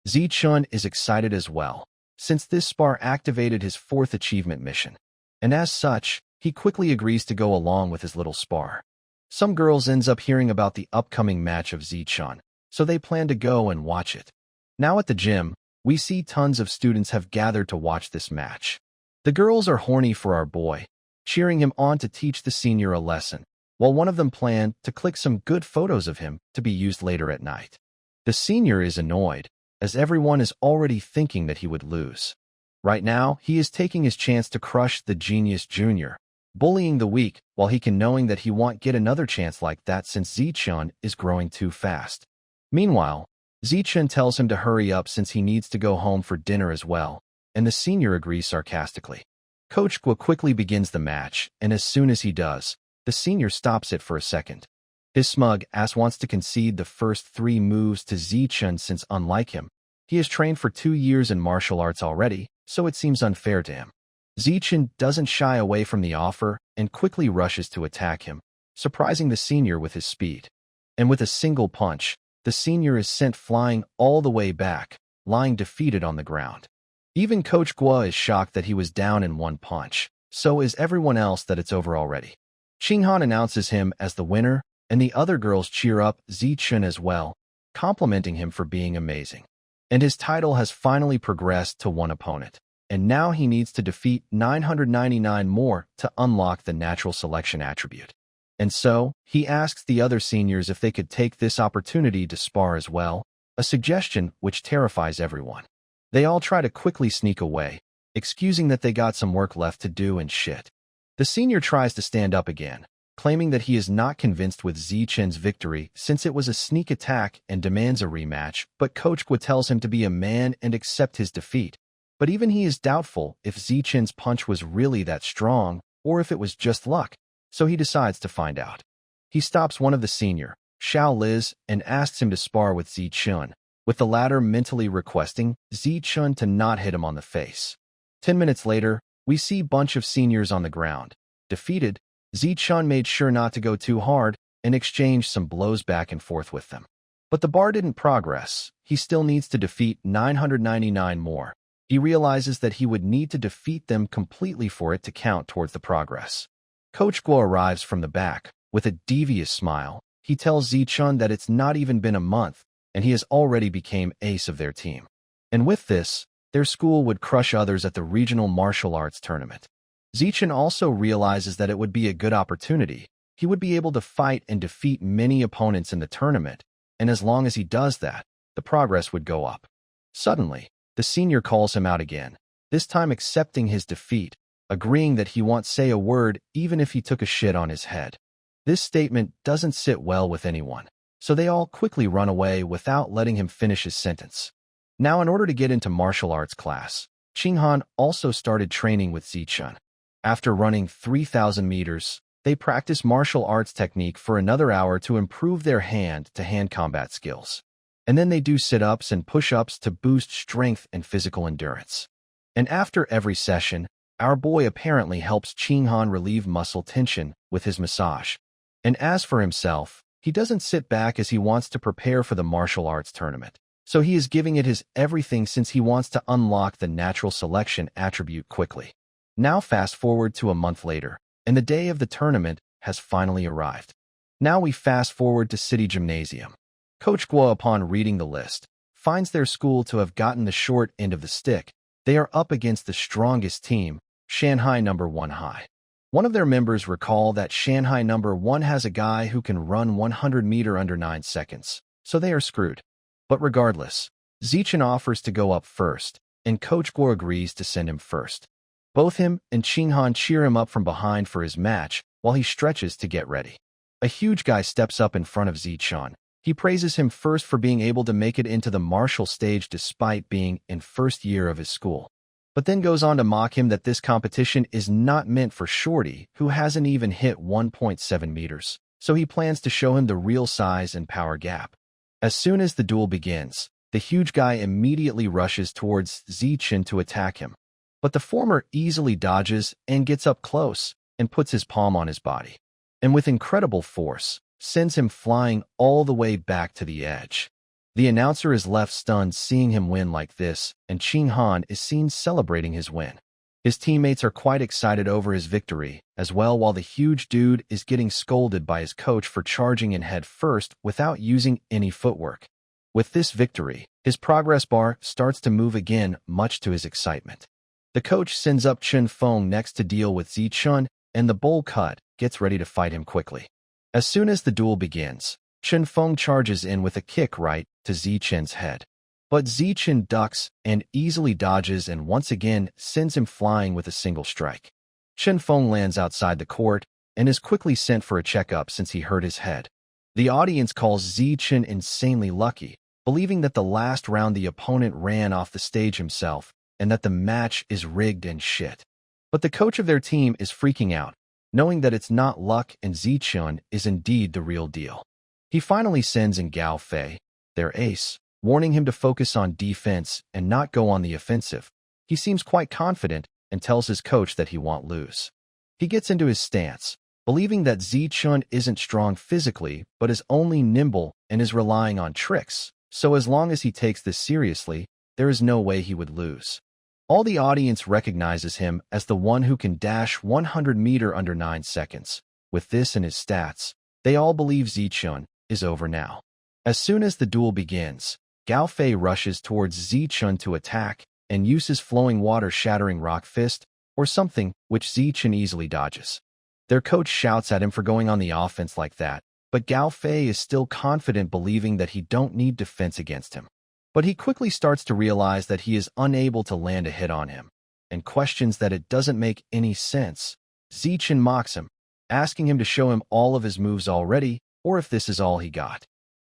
Speaker 1: Zichun is excited as well, since this spar activated his 4th achievement mission, and as such, he quickly agrees to go along with his little spar. Some girls ends up hearing about the upcoming match of Zichun, so they plan to go and watch it. Now at the gym, we see tons of students have gathered to watch this match. The girls are horny for our boy, cheering him on to teach the senior a lesson, while one of them planned to click some good photos of him to be used later at night. The senior is annoyed, as everyone is already thinking that he would lose. Right now, he is taking his chance to crush the genius junior, bullying the weak while he can, knowing that he won't get another chance like that since Zichun is growing too fast. Meanwhile, Zichun tells him to hurry up since he needs to go home for dinner as well, and the senior agrees sarcastically. Coach Gua quickly begins the match, and as soon as he does, the senior stops it for a second. His smug ass wants to concede the first 3 moves to Zichun since, unlike him, he has trained for 2 years in martial arts already, so it seems unfair to him. Zichun doesn't shy away from the offer and quickly rushes to attack him, surprising the senior with his speed. And with a single punch, the senior is sent flying all the way back, lying defeated on the ground. Even Coach Gua is shocked that he was down in 1 punch, so is everyone else that it's over already. Qinghan announces him as the winner, and the other girls cheer up Zichun as well, complimenting him for being amazing. And his title has finally progressed to 1 opponent, and now he needs to defeat 999 more to unlock the natural selection attribute. And so, he asks the other seniors if they could take this opportunity to spar as well, a suggestion which terrifies everyone. They all try to quickly sneak away, excusing that they got some work left to do and shit. The senior tries to stand up again, claiming that he is not convinced with Zichun's victory since it was a sneak attack and demands a rematch, but Coach Gua tells him to be a man and accept his defeat. But even he is doubtful if Zichun's punch was really that strong or if it was just luck, so he decides to find out. He stops one of the senior, Xiao Liz, and asks him to spar with Zichun, with the latter mentally requesting Zichun to not hit him on the face. 10 minutes later, we see a bunch of seniors on the ground. Defeated, Zichun made sure not to go too hard and exchanged some blows back and forth with them. But the bar didn't progress. He still needs to defeat 999 more. He realizes that he would need to defeat them completely for it to count towards the progress. Coach Gua arrives from the back. With a devious smile, he tells Zichun that it's not even been a month, and he has already become ace of their team. And with this, their school would crush others at the regional martial arts tournament. Zichun also realizes that it would be a good opportunity. He would be able to fight and defeat many opponents in the tournament, and as long as he does that, the progress would go up. Suddenly, the senior calls him out again, this time accepting his defeat, agreeing that he won't say a word even if he took a shit on his head. This statement doesn't sit well with anyone, so they all quickly run away without letting him finish his sentence. Now, in order to get into martial arts class, Qinghan also started training with Zichun. After running 3,000 meters, they practice martial arts technique for another hour to improve their hand-to-hand combat skills. And then they do sit-ups and push-ups to boost strength and physical endurance. And after every session, our boy apparently helps Qinghan relieve muscle tension with his massage. And as for himself, he doesn't sit back as he wants to prepare for the martial arts tournament. So he is giving it his everything since he wants to unlock the natural selection attribute quickly. Now fast forward to a month later, and the day of the tournament has finally arrived. Now we fast forward to City Gymnasium. Coach Gua, upon reading the list, finds their school to have gotten the short end of the stick. They are up against the strongest team, Shanghai No. 1 High. One of their members recall that Shanghai No. 1 has a guy who can run 100 meters under 9 seconds, so they are screwed. But regardless, Zichun offers to go up first, and Coach Gua agrees to send him first. Both him and Qinghan cheer him up from behind for his match while he stretches to get ready. A huge guy steps up in front of Zichun. He praises him first for being able to make it into the martial stage despite being in first year of his school, but then goes on to mock him that this competition is not meant for Shorty, who hasn't even hit 1.7 meters. so he plans to show him the real size and power gap. As soon as the duel begins, the huge guy immediately rushes towards Zichen to attack him. But the former easily dodges and gets up close and puts his palm on his body, and with incredible force, sends him flying all the way back to the edge. The announcer is left stunned seeing him win like this, and Ching Han is seen celebrating his win. His teammates are quite excited over his victory as well, while the huge dude is getting scolded by his coach for charging in head first without using any footwork. With this victory, his progress bar starts to move again, much to his excitement. The coach sends up Chen Feng next to deal with Zichun, and the bowl cut gets ready to fight him quickly. As soon as the duel begins, Chen Feng charges in with a kick right to Zichen's head. But Zichen ducks and easily dodges and once again sends him flying with a single strike. Chen Feng lands outside the court and is quickly sent for a checkup since he hurt his head. The audience calls Zichen insanely lucky, believing that the last round the opponent ran off the stage himself and that the match is rigged and shit. But the coach of their team is freaking out, knowing that it's not luck and Zichun is indeed the real deal. He finally sends in Gao Fei, their ace, warning him to focus on defense and not go on the offensive. He seems quite confident and tells his coach that he won't lose. He gets into his stance, believing that Zichun isn't strong physically but is only nimble and is relying on tricks, so as long as he takes this seriously, there is no way he would lose. All the audience recognizes him as the one who can dash 100 meters under 9 seconds. With this and his stats, they all believe Zichun is over now. As soon as the duel begins, Gao Fei rushes towards Zichun to attack and uses flowing water shattering rock fist or something, which Zichun easily dodges. Their coach shouts at him for going on the offense like that, but Gao Fei is still confident, believing that he don't need defense against him. But he quickly starts to realize that he is unable to land a hit on him, and questions that it doesn't make any sense. Zichun mocks him, asking him to show him all of his moves already, or if this is all he got.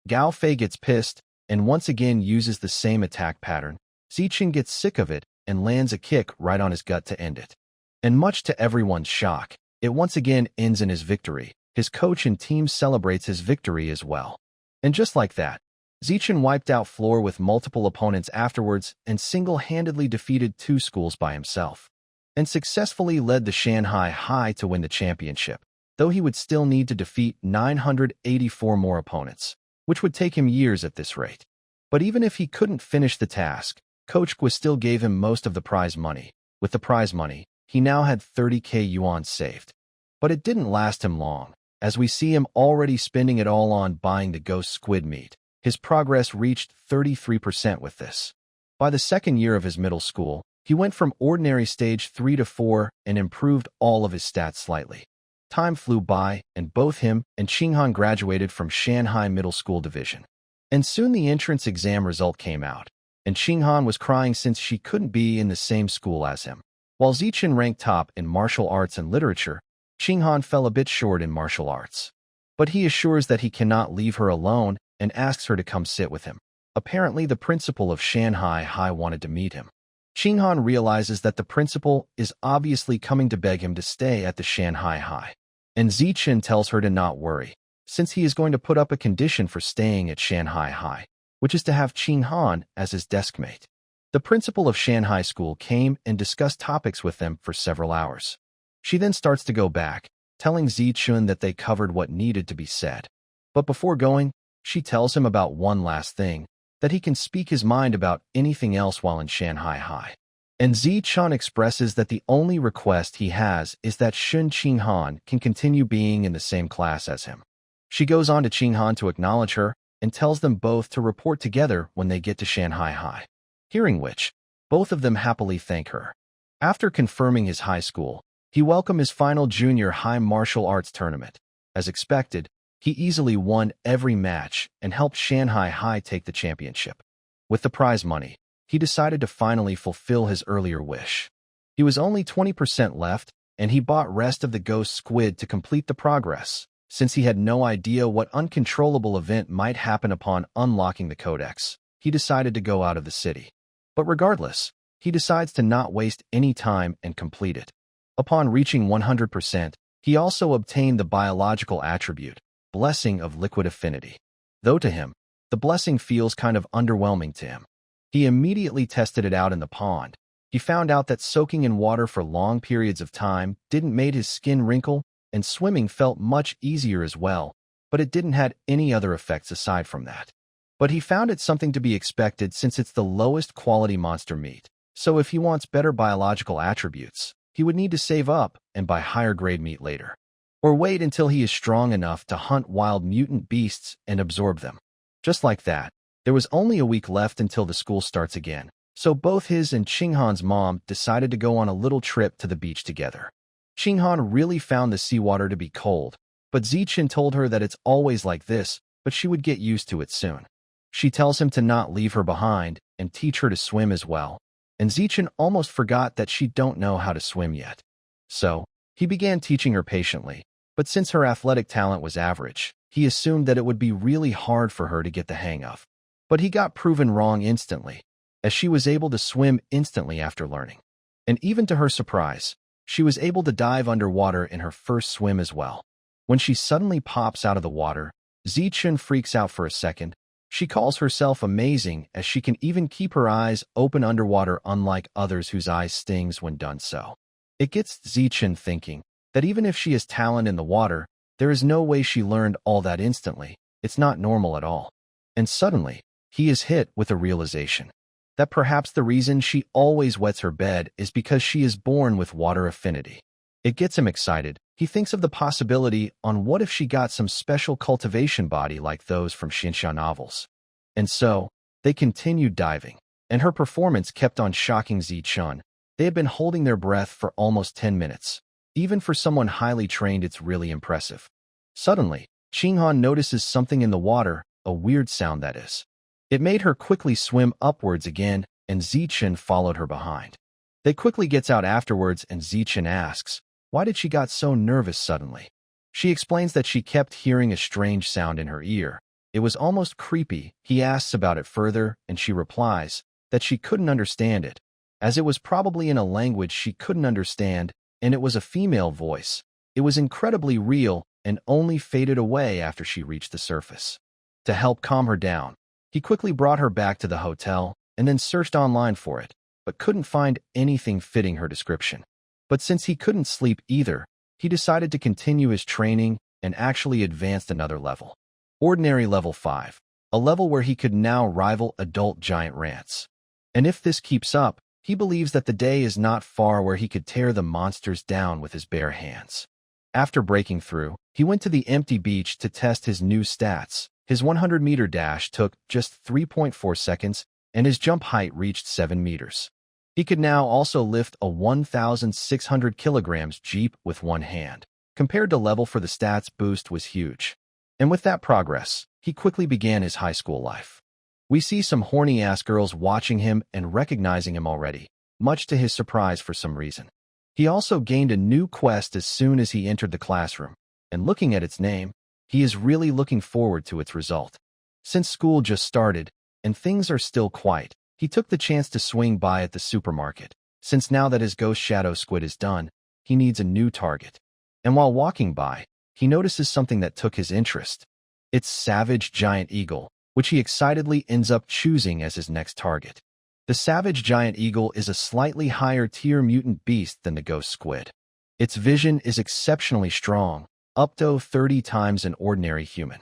Speaker 1: Gao Fei gets pissed, and once again uses the same attack pattern. Zichun gets sick of it, and lands a kick right on his gut to end it. And much to everyone's shock, it once again ends in his victory. His coach and team celebrates his victory as well. And just like that, Zichun wiped out floor with multiple opponents afterwards and single-handedly defeated 2 schools by himself, and successfully led the Shanghai High to win the championship, though he would still need to defeat 984 more opponents, which would take him years at this rate. But even if he couldn't finish the task, Coach Gua still gave him most of the prize money. With the prize money, he now had 30k yuan saved. But it didn't last him long, as we see him already spending it all on buying the ghost squid meat. His progress reached 33% with this. By the second year of his middle school, he went from ordinary stage 3 to 4 and improved all of his stats slightly. Time flew by, and both him and Qinghan graduated from Shanghai Middle School Division. And soon the entrance exam result came out, and Qinghan was crying since she couldn't be in the same school as him. While Zichun ranked top in martial arts and literature, Qinghan fell a bit short in martial arts. But he assures that he cannot leave her alone and asks her to come sit with him. Apparently, the principal of Shanghai High wanted to meet him. Qinghan realizes that the principal is obviously coming to beg him to stay at the Shanghai High. And Zichun tells her to not worry, since he is going to put up a condition for staying at Shanghai High, which is to have Qinghan as his deskmate. The principal of Shanghai School came and discussed topics with them for several hours. She then starts to go back, telling Zichun that they covered what needed to be said. But before going, she tells him about one last thing, that he can speak his mind about anything else while in Shanghai High. And Zichun expresses that the only request he has is that Shun Qinghan can continue being in the same class as him. She goes on to Qinghan to acknowledge her and tells them both to report together when they get to Shanghai High. Hearing which, both of them happily thank her. After confirming his high school, he welcomed his final junior high martial arts tournament. As expected, he easily won every match and helped Shanghai High take the championship. With the prize money, he decided to finally fulfill his earlier wish. He was only 20% left, and he bought rest of the ghost squid to complete the progress, since he had no idea what uncontrollable event might happen upon unlocking the codex. He decided to go out of the city. But regardless, he decides to not waste any time and complete it. Upon reaching 100%, he also obtained the biological attribute, blessing of liquid affinity. Though to him, the blessing feels kind of underwhelming to him. He immediately tested it out in the pond. He found out that soaking in water for long periods of time didn't make his skin wrinkle, and swimming felt much easier as well, but it didn't have any other effects aside from that. But he found it something to be expected since it's the lowest quality monster meat. So if he wants better biological attributes, he would need to save up and buy higher grade meat later. Or wait until he is strong enough to hunt wild mutant beasts and absorb them. Just like that, there was only a week left until the school starts again, so both his and Qinghan's mom decided to go on a little trip to the beach together. Qinghan really found the seawater to be cold, but Zichen told her that it's always like this, but she would get used to it soon. She tells him to not leave her behind and teach her to swim as well, and Zichen almost forgot that she don't know how to swim yet. So, he began teaching her patiently, but since her athletic talent was average, he assumed that it would be really hard for her to get the hang of. But he got proven wrong instantly, as she was able to swim instantly after learning. And even to her surprise, she was able to dive underwater in her first swim as well. When she suddenly pops out of the water, Zichen freaks out for a second. She calls herself amazing as she can even keep her eyes open underwater, unlike others whose eyes stings when done so. It gets Zichen thinking that even if she has talent in the water, there is no way she learned all that instantly. It's not normal at all. And suddenly, he is hit with a realization that perhaps the reason she always wets her bed is because she is born with water affinity. It gets him excited. He thinks of the possibility on what if she got some special cultivation body like those from Xinsha novels. And so, they continued diving, and her performance kept on shocking Zichen. They had been holding their breath for almost 10 minutes. Even for someone highly trained, it's really impressive. Suddenly, Qinghan notices something in the water, a weird sound that is. It made her quickly swim upwards again, and Zichen followed her behind. They quickly gets out afterwards, and Zichen asks, why did she got so nervous suddenly? She explains that she kept hearing a strange sound in her ear. It was almost creepy. He asks about it further, and she replies that she couldn't understand it, as it was probably in a language she couldn't understand, and it was a female voice. It was incredibly real and only faded away after she reached the surface. To help calm her down, he quickly brought her back to the hotel and then searched online for it, but couldn't find anything fitting her description. But since he couldn't sleep either, he decided to continue his training and actually advanced another level. Ordinary level 5, a level where he could now rival adult giant rats. And if this keeps up, he believes that the day is not far where he could tear the monsters down with his bare hands. After breaking through, he went to the empty beach to test his new stats. His 100-meter dash took just 3.4 seconds, and his jump height reached 7 meters. He could now also lift a 1,600 kilograms jeep with one hand. Compared to level for the stats boost was huge. And with that progress, he quickly began his high school life. We see some horny-ass girls watching him and recognizing him already, much to his surprise for some reason. He also gained a new quest as soon as he entered the classroom, and looking at its name, he is really looking forward to its result. Since school just started, and things are still quiet, he took the chance to swing by at the supermarket, since now that his ghost shadow squid is done, he needs a new target. And while walking by, he notices something that took his interest. It's Savage Giant Eagle, which he excitedly ends up choosing as his next target. The Savage Giant Eagle is a slightly higher tier mutant beast than the ghost squid. Its vision is exceptionally strong, up to 30 times an ordinary human.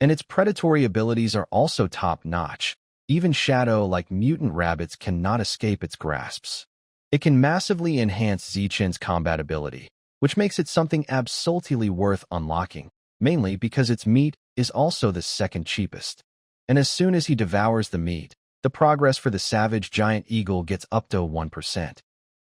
Speaker 1: And its predatory abilities are also top-notch. Even shadow-like mutant rabbits cannot escape its grasps. It can massively enhance Zichen's combat ability, which makes it something absolutely worth unlocking, mainly because its meat is also the second cheapest. And as soon as he devours the meat, the progress for the Savage Giant Eagle gets up to 1%.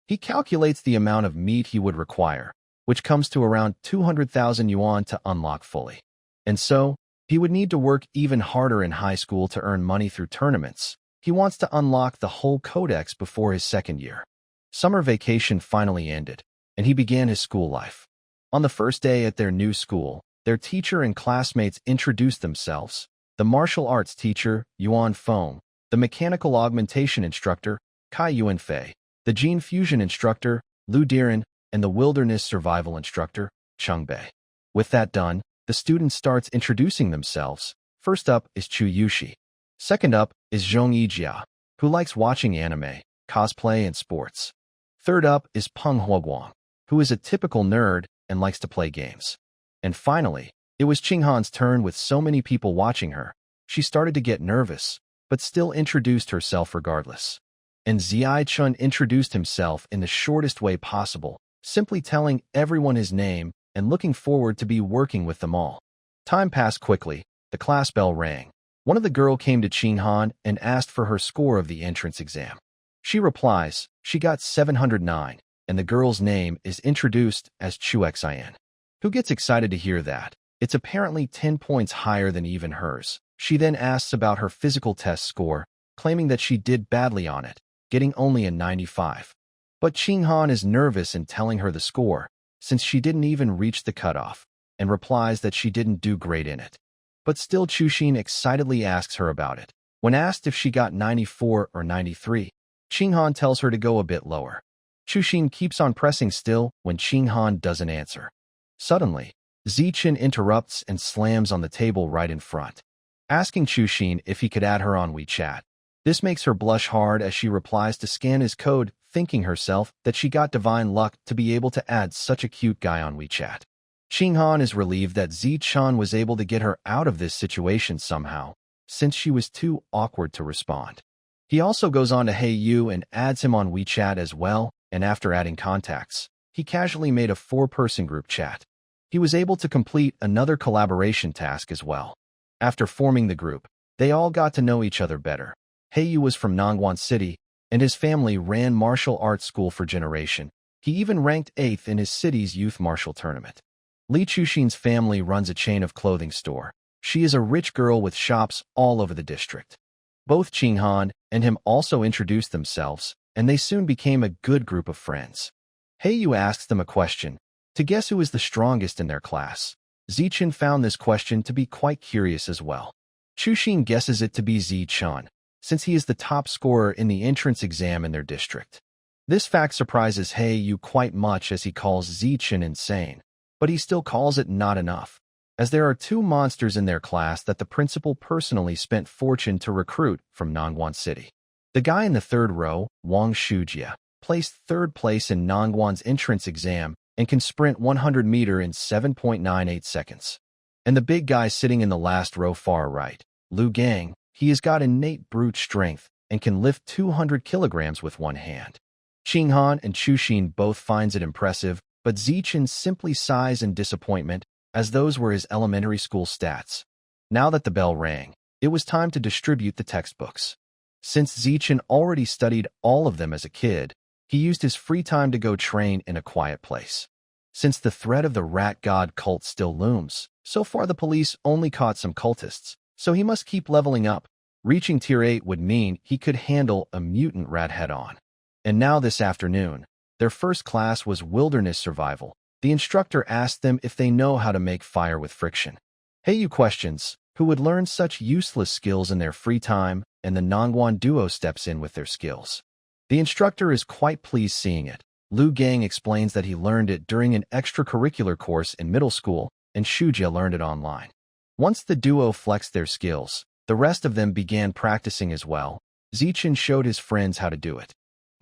Speaker 1: He calculates the amount of meat he would require, which comes to around 200,000 yuan to unlock fully. And so, he would need to work even harder in high school to earn money through tournaments. He wants to unlock the whole codex before his second year. Summer vacation finally ended, and he began his school life. On the first day at their new school, their teacher and classmates introduced themselves. The martial arts teacher, Yuan Feng, the mechanical augmentation instructor, Kai Yuanfei, the gene fusion instructor, Lu Diren, and the wilderness survival instructor, Cheng Bei. With that done, the student starts introducing themselves. First up is Chu Yushi. Second up is Zhong Yijia, who likes watching anime, cosplay, and sports. Third up is Peng Huoguang, who is a typical nerd and likes to play games. And finally, it was Qinghan's turn. With so many people watching her, she started to get nervous, but still introduced herself regardless. And Ziai Chun introduced himself in the shortest way possible, simply telling everyone his name and looking forward to be working with them all. Time passed quickly. The class bell rang. One of the girls came to Qinghan and asked for her score of the entrance exam. She replies, she got 709, and the girl's name is introduced as Chu Xin. Who gets excited to hear that? It's apparently 10 points higher than even hers. She then asks about her physical test score, claiming that she did badly on it, getting only a 95. But Qinghan is nervous in telling her the score, since she didn't even reach the cutoff, and replies that she didn't do great in it. But still, Chuxin excitedly asks her about it. When asked if she got 94 or 93, Qinghan tells her to go a bit lower. Chuxin keeps on pressing still when Qinghan doesn't answer. Suddenly, Zichen interrupts and slams on the table right in front, asking Chuxin if he could add her on WeChat. This makes her blush hard as she replies to scan his code, thinking herself that she got divine luck to be able to add such a cute guy on WeChat. Qinghan is relieved that Zichen was able to get her out of this situation somehow, since she was too awkward to respond. He also goes on to Hey You and adds him on WeChat as well, and after adding contacts, he casually made a 4-person group chat. He was able to complete another collaboration task as well. After forming the group, they all got to know each other better. Heiyu was from Nongguan City, and his family ran martial arts school for generation. He even ranked 8th in his city's youth martial tournament. Li Chuxin's family runs a chain of clothing store. She is a rich girl with shops all over the district. Both Qinghan and him also introduced themselves, and they soon became a good group of friends. Heiyu asks them a question, to guess who is the strongest in their class. Zichen found this question to be quite curious as well. Chuxin guesses it to be Zichen, since he is the top scorer in the entrance exam in their district. This fact surprises Heiyu quite much as he calls Zichen insane, but he still calls it not enough, as there are 2 monsters in their class that the principal personally spent fortune to recruit from Nongguan City. The guy in the 3rd row, Wang Shujia, placed 3rd place in Nongguan's entrance exam and can sprint 100 meters in 7.98 seconds. And the big guy sitting in the last row far right, Lu Gang, he has got innate brute strength and can lift 200 kilograms with one hand. Qinghan and Chuxin both finds it impressive, but Zichen simply sighs in disappointment, as those were his elementary school stats. Now that the bell rang, it was time to distribute the textbooks. Since Zichen already studied all of them as a kid, he used his free time to go train in a quiet place. Since the threat of the rat god cult still looms, so far the police only caught some cultists, so he must keep leveling up. Reaching tier 8 would mean he could handle a mutant rat head-on. And now this afternoon, their first class was wilderness survival. The instructor asked them if they know how to make fire with friction. Heiyu questions who would learn such useless skills in their free time, and the Nongguan duo steps in with their skills. The instructor is quite pleased seeing it. Lu Gang explains that he learned it during an extracurricular course in middle school, and Shujia learned it online. Once the duo flexed their skills, the rest of them began practicing as well. Zichen showed his friends how to do it.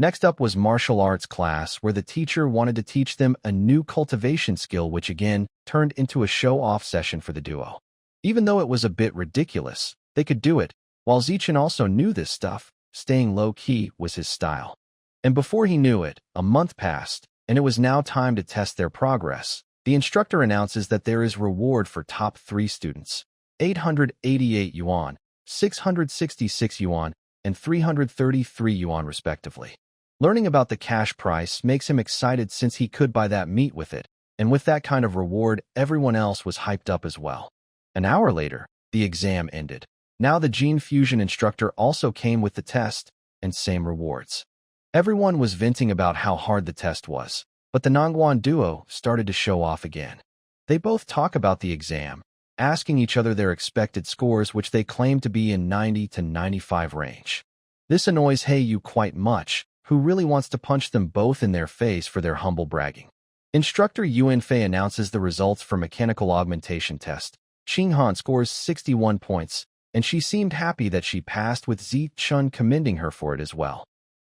Speaker 1: Next up was martial arts class, where the teacher wanted to teach them a new cultivation skill, which again turned into a show-off session for the duo. Even though it was a bit ridiculous, they could do it, while Zichen also knew this stuff. Staying low-key was his style. And before he knew it, a month passed, and it was now time to test their progress. The instructor announces that there is reward for top 3 students. 888 yuan, 666 yuan, and 333 yuan respectively. Learning about the cash price makes him excited since he could buy that meat with it, and with that kind of reward, everyone else was hyped up as well. An hour later, the exam ended. Now the gene fusion instructor also came with the test, and same rewards. Everyone was venting about how hard the test was, but the Nongguan duo started to show off again. They both talk about the exam, asking each other their expected scores, which they claim to be in 90 to 95 range. This annoys Heiyu quite much, who really wants to punch them both in their face for their humble bragging. Instructor Yuan Fei announces the results for mechanical augmentation test. Xing Han scores 61 points, and she seemed happy that she passed, with Zi Chun commending her for it as well.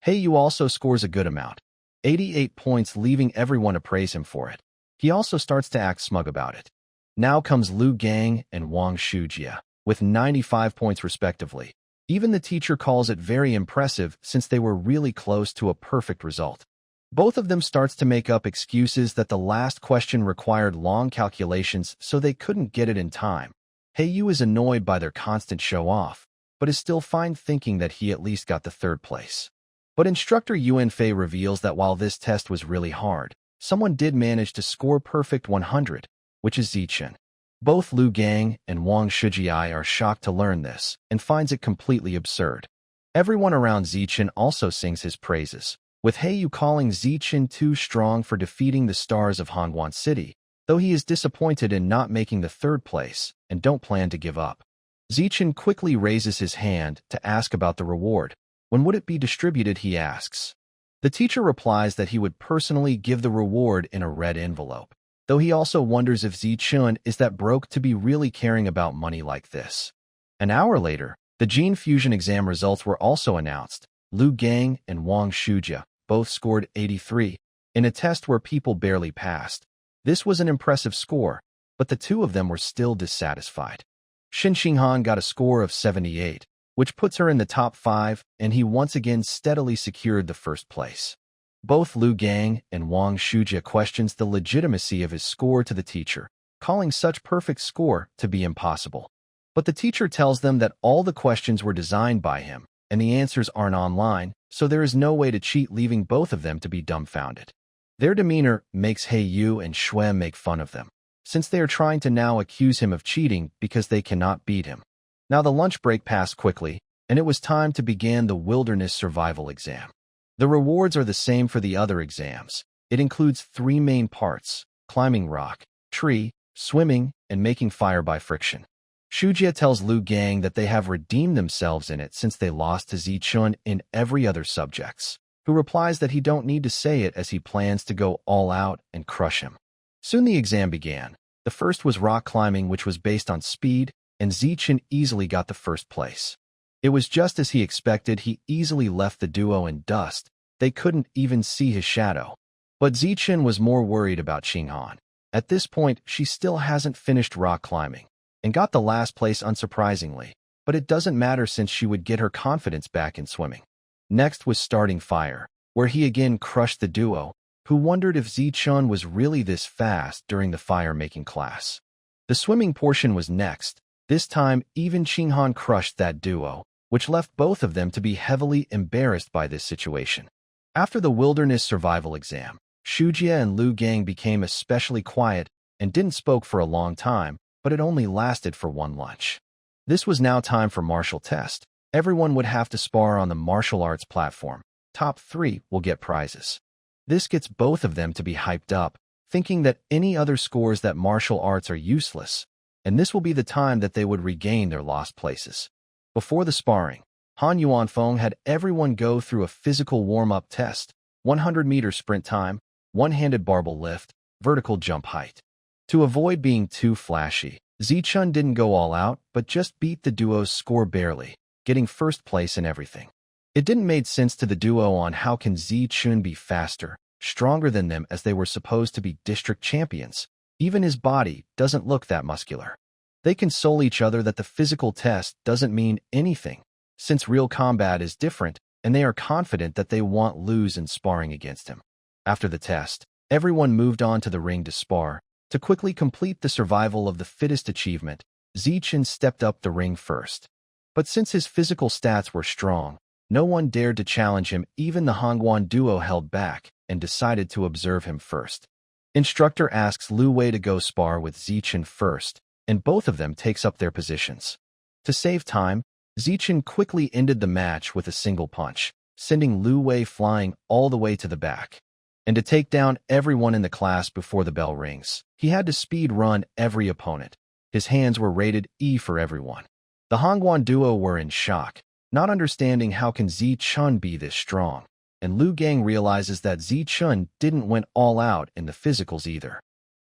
Speaker 1: He Yu also scores a good amount, 88 points, leaving everyone to praise him for it. He also starts to act smug about it. Now comes Lu Gang and Wang Shujia, with 95 points respectively. Even the teacher calls it very impressive since they were really close to a perfect result. Both of them starts to make up excuses that the last question required long calculations, so they couldn't get it in time. He Yu is annoyed by their constant show-off, but is still fine, thinking that he at least got the third place. But instructor Yuan Fei reveals that while this test was really hard, someone did manage to score perfect 100, which is Zichen. Both Lu Gang and Wang Shujia are shocked to learn this and finds it completely absurd. Everyone around Zichen also sings his praises, with He Yu calling Zichen too strong for defeating the stars of Hongguan City, though he is disappointed in not making the third place and don't plan to give up. Zichen quickly raises his hand to ask about the reward. When would it be distributed, he asks. The teacher replies that he would personally give the reward in a red envelope, though he also wonders if Zichun is that broke to be really caring about money like this. An hour later, the gene fusion exam results were also announced. Lu Gang and Wang Shujia both scored 83, in a test where people barely passed. This was an impressive score, but the two of them were still dissatisfied. Shin Xinghan got a score of 78, which puts her in the top 5, and he once again steadily secured the first place. Both Lu Gang and Wang Shujia questions the legitimacy of his score to the teacher, calling such perfect score to be impossible. But the teacher tells them that all the questions were designed by him, and the answers aren't online, so there is no way to cheat, leaving both of them to be dumbfounded. Their demeanor makes He Yu and Shuem make fun of them, since they are trying to now accuse him of cheating because they cannot beat him. Now the lunch break passed quickly, and it was time to begin the wilderness survival exam. The rewards are the same for the other exams. It includes 3 main parts: climbing rock, tree, swimming, and making fire by friction. Shujia tells Lu Gang that they have redeemed themselves in it since they lost to Zichun in every other subjects, who replies that he don't need to say it as he plans to go all out and crush him. Soon the exam began. The first was rock climbing, which was based on speed, and Zichen easily got the first place. It was just as he expected. He easily left the duo in dust. They couldn't even see his shadow. But Zichen was more worried about Xinghan. At this point, she still hasn't finished rock climbing, and got the last place unsurprisingly, but it doesn't matter since she would get her confidence back in swimming. Next was starting fire, where he again crushed the duo, who wondered if Zichun was really this fast during the fire-making class. The swimming portion was next. This time, even Xinghan crushed that duo, which left both of them to be heavily embarrassed by this situation. After the wilderness survival exam, Shujia and Lu Gang became especially quiet and didn't spoke for a long time, but it only lasted for one lunch. This was now time for martial test. Everyone would have to spar on the martial arts platform. Top 3 will get prizes. This gets both of them to be hyped up, thinking that any other scores that martial arts are useless, and this will be the time that they would regain their lost places. Before the sparring, Han Yuanfeng had everyone go through a physical warm-up test: 100-meter sprint time, one-handed barbell lift, vertical jump height. To avoid being too flashy, Zichun didn't go all out, but just beat the duo's score barely, getting first place in everything. It didn't make sense to the duo on how can Zichun be faster, stronger than them, as they were supposed to be district champions. Even his body doesn't look that muscular. They console each other that the physical test doesn't mean anything, since real combat is different, and they are confident that they won't lose in sparring against him. After the test, everyone moved on to the ring to spar. To quickly complete the survival of the fittest achievement, Zichen stepped up the ring first. But since his physical stats were strong, no one dared to challenge him. Even the Hongguan duo held back and decided to observe him first. Instructor asks Lu Wei to go spar with Zichen first, and both of them takes up their positions. To save time, Zichen quickly ended the match with a single punch, sending Lu Wei flying all the way to the back. And to take down everyone in the class before the bell rings, he had to speed run every opponent. His hands were rated E for everyone. The Hongguan duo were in shock, not understanding how can Zichun be this strong. and Lu Gang realizes that Zichun didn't went all out in the physicals either.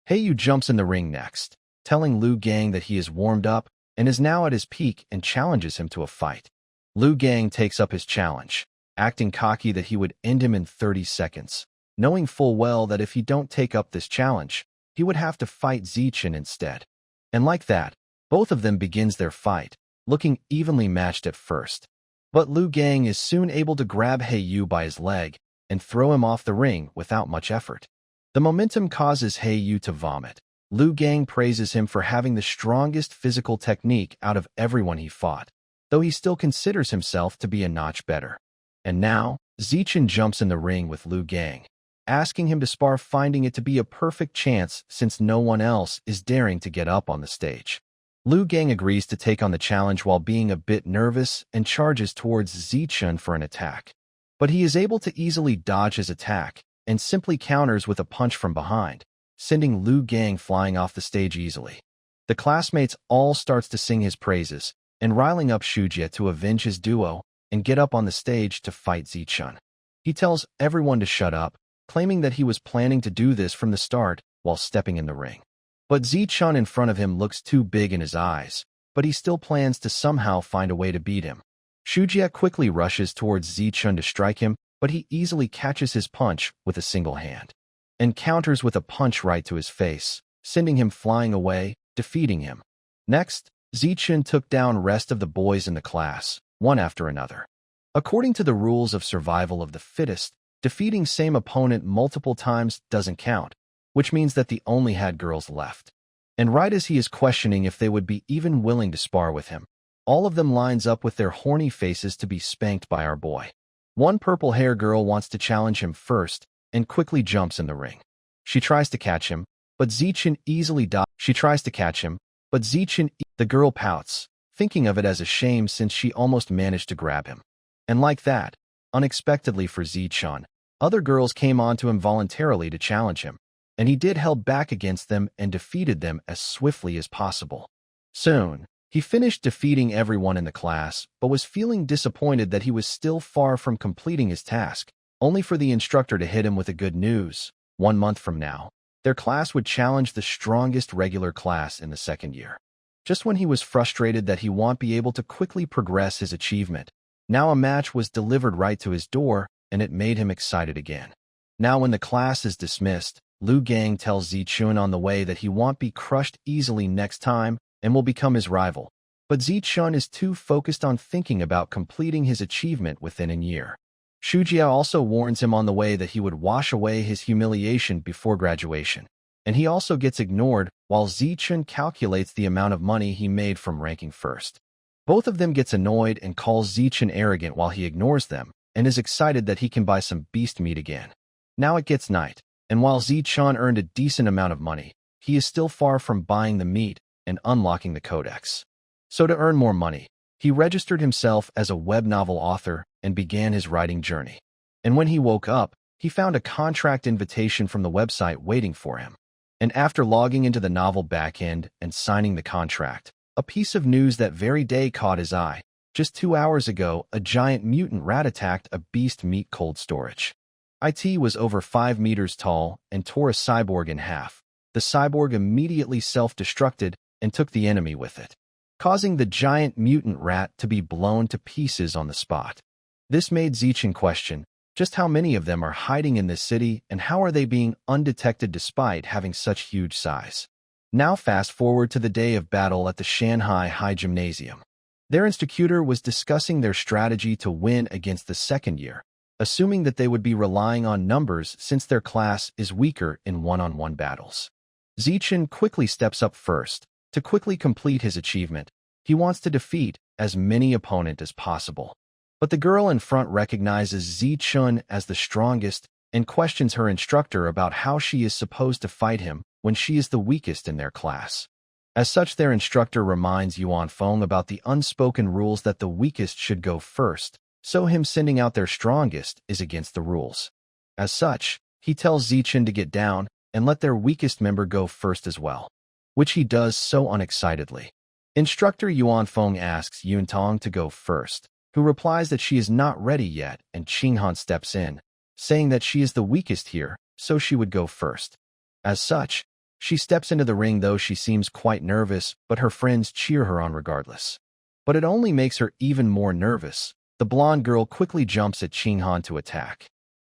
Speaker 1: Heiyu jumps in the ring next, telling Lu Gang that he is warmed up and is now at his peak and challenges him to a fight. Lu Gang takes up his challenge, acting cocky that he would end him in 30 seconds, knowing full well that if he don't take up this challenge, he would have to fight Zichun instead. And like that, both of them begins their fight, looking evenly matched at first. But Lu Gang is soon able to grab Heiyu by his leg and throw him off the ring without much effort. The momentum causes Heiyu to vomit. Lu Gang praises him for having the strongest physical technique out of everyone he fought, though he still considers himself to be a notch better. And now, Zichun jumps in the ring with Lu Gang, asking him to spar, finding it to be a perfect chance since no one else is daring to get up on the stage. Lu Gang agrees to take on the challenge while being a bit nervous and charges towards Zichun for an attack. But he is able to easily dodge his attack and simply counters with a punch from behind, sending Lu Gang flying off the stage easily. The classmates all starts to sing his praises and riling up Shujie to avenge his duo and get up on the stage to fight Zichun. He tells everyone to shut up, claiming that he was planning to do this from the start while stepping in the ring. But Zichun in front of him looks too big in his eyes, but he still plans to somehow find a way to beat him. Shujie quickly rushes towards Zichun to strike him, but he easily catches his punch with a single hand and counters with a punch right to his face, sending him flying away, defeating him. Next, Zichun took down rest of the boys in the class, one after another. According to the rules of survival of the fittest, defeating same opponent multiple times doesn't count, which means that they only had girls left. And right as he is questioning if they would be even willing to spar with him, all of them lines up with their horny faces to be spanked by our boy. One purple-hair girl wants to challenge him first and quickly jumps in the ring. She tries to catch him, but Zichun easily dodges. The girl pouts, thinking of it as a shame since she almost managed to grab him. And like that, unexpectedly for Zichun, other girls came on to him voluntarily to challenge him, and he did held back against them and defeated them as swiftly as possible. Soon, he finished defeating everyone in the class, but was feeling disappointed that he was still far from completing his task, only for the instructor to hit him with the good news. 1 month from now, their class would challenge the strongest regular class in the second year. Just when he was frustrated that he won't be able to quickly progress his achievement, now a match was delivered right to his door, and it made him excited again. Now when the class is dismissed, Lu Gang tells Zichun on the way that he won't be crushed easily next time and will become his rival. But Zichun is too focused on thinking about completing his achievement within a year. Shujie also warns him on the way that he would wash away his humiliation before graduation, and he also gets ignored while Zichun calculates the amount of money he made from ranking first. Both of them gets annoyed and calls Zichun arrogant while he ignores them and is excited that he can buy some beast meat again. Now it gets night, and while Zichun earned a decent amount of money, he is still far from buying the meat and unlocking the codex. So to earn more money, he registered himself as a web novel author and began his writing journey. And when he woke up, he found a contract invitation from the website waiting for him. And after logging into the novel backend and signing the contract, a piece of news that very day caught his eye. Just 2 hours ago, a giant mutant rat attacked a beast meat cold storage. It was over 5 meters tall and tore a cyborg in half. The cyborg immediately self-destructed and took the enemy with it, causing the giant mutant rat to be blown to pieces on the spot. This made Zichun question just how many of them are hiding in this city and how are they being undetected despite having such huge size. Now fast forward to the day of battle at the Shanghai High Gymnasium. Their instructor was discussing their strategy to win against the second year, assuming that they would be relying on numbers since their class is weaker in one-on-one battles. Zichun quickly steps up first. To quickly complete his achievement, he wants to defeat as many opponents as possible. But the girl in front recognizes Zichun as the strongest and questions her instructor about how she is supposed to fight him when she is the weakest in their class. As such, their instructor reminds Yuan Feng about the unspoken rules that the weakest should go first, so him sending out their strongest is against the rules. As such, he tells Zichun to get down and let their weakest member go first as well, which he does so unexcitedly. Instructor Yuan Feng asks Yuntong to go first, who replies that she is not ready yet, and Qinghan steps in, saying that she is the weakest here, so she would go first. As such, she steps into the ring though she seems quite nervous, but her friends cheer her on regardless. But it only makes her even more nervous. The blonde girl quickly jumps at Chinghan to attack,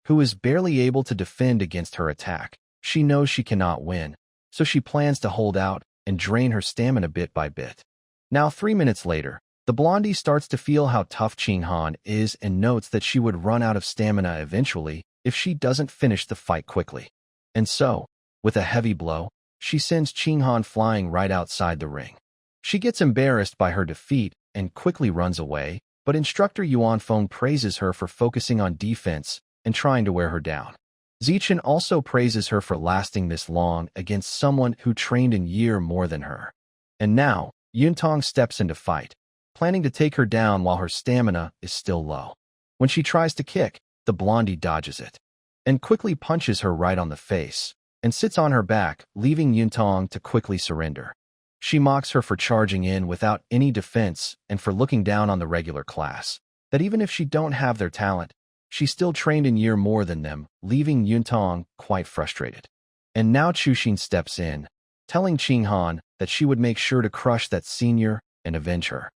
Speaker 1: who is barely able to defend against her attack. She knows she cannot win, so she plans to hold out and drain her stamina bit by bit. Now 3 minutes later, the blondie starts to feel how tough Chinghan is and notes that she would run out of stamina eventually if she doesn't finish the fight quickly. And so, with a heavy blow, she sends Chinghan flying right outside the ring. She gets embarrassed by her defeat and quickly runs away, but instructor Yuan Feng praises her for focusing on defense and trying to wear her down. Zichen also praises her for lasting this long against someone who trained in year more than her. And now, Yuntong steps into fight, planning to take her down while her stamina is still low. When she tries to kick, the blondie dodges it and quickly punches her right on the face and sits on her back, leaving Yuntong to quickly surrender. She mocks her for charging in without any defense and for looking down on the regular class, that even if she don't have their talent, she still trained in year more than them, leaving Yuntong quite frustrated. And now Chuxin steps in, telling Chinghan that she would make sure to crush that senior and avenge her.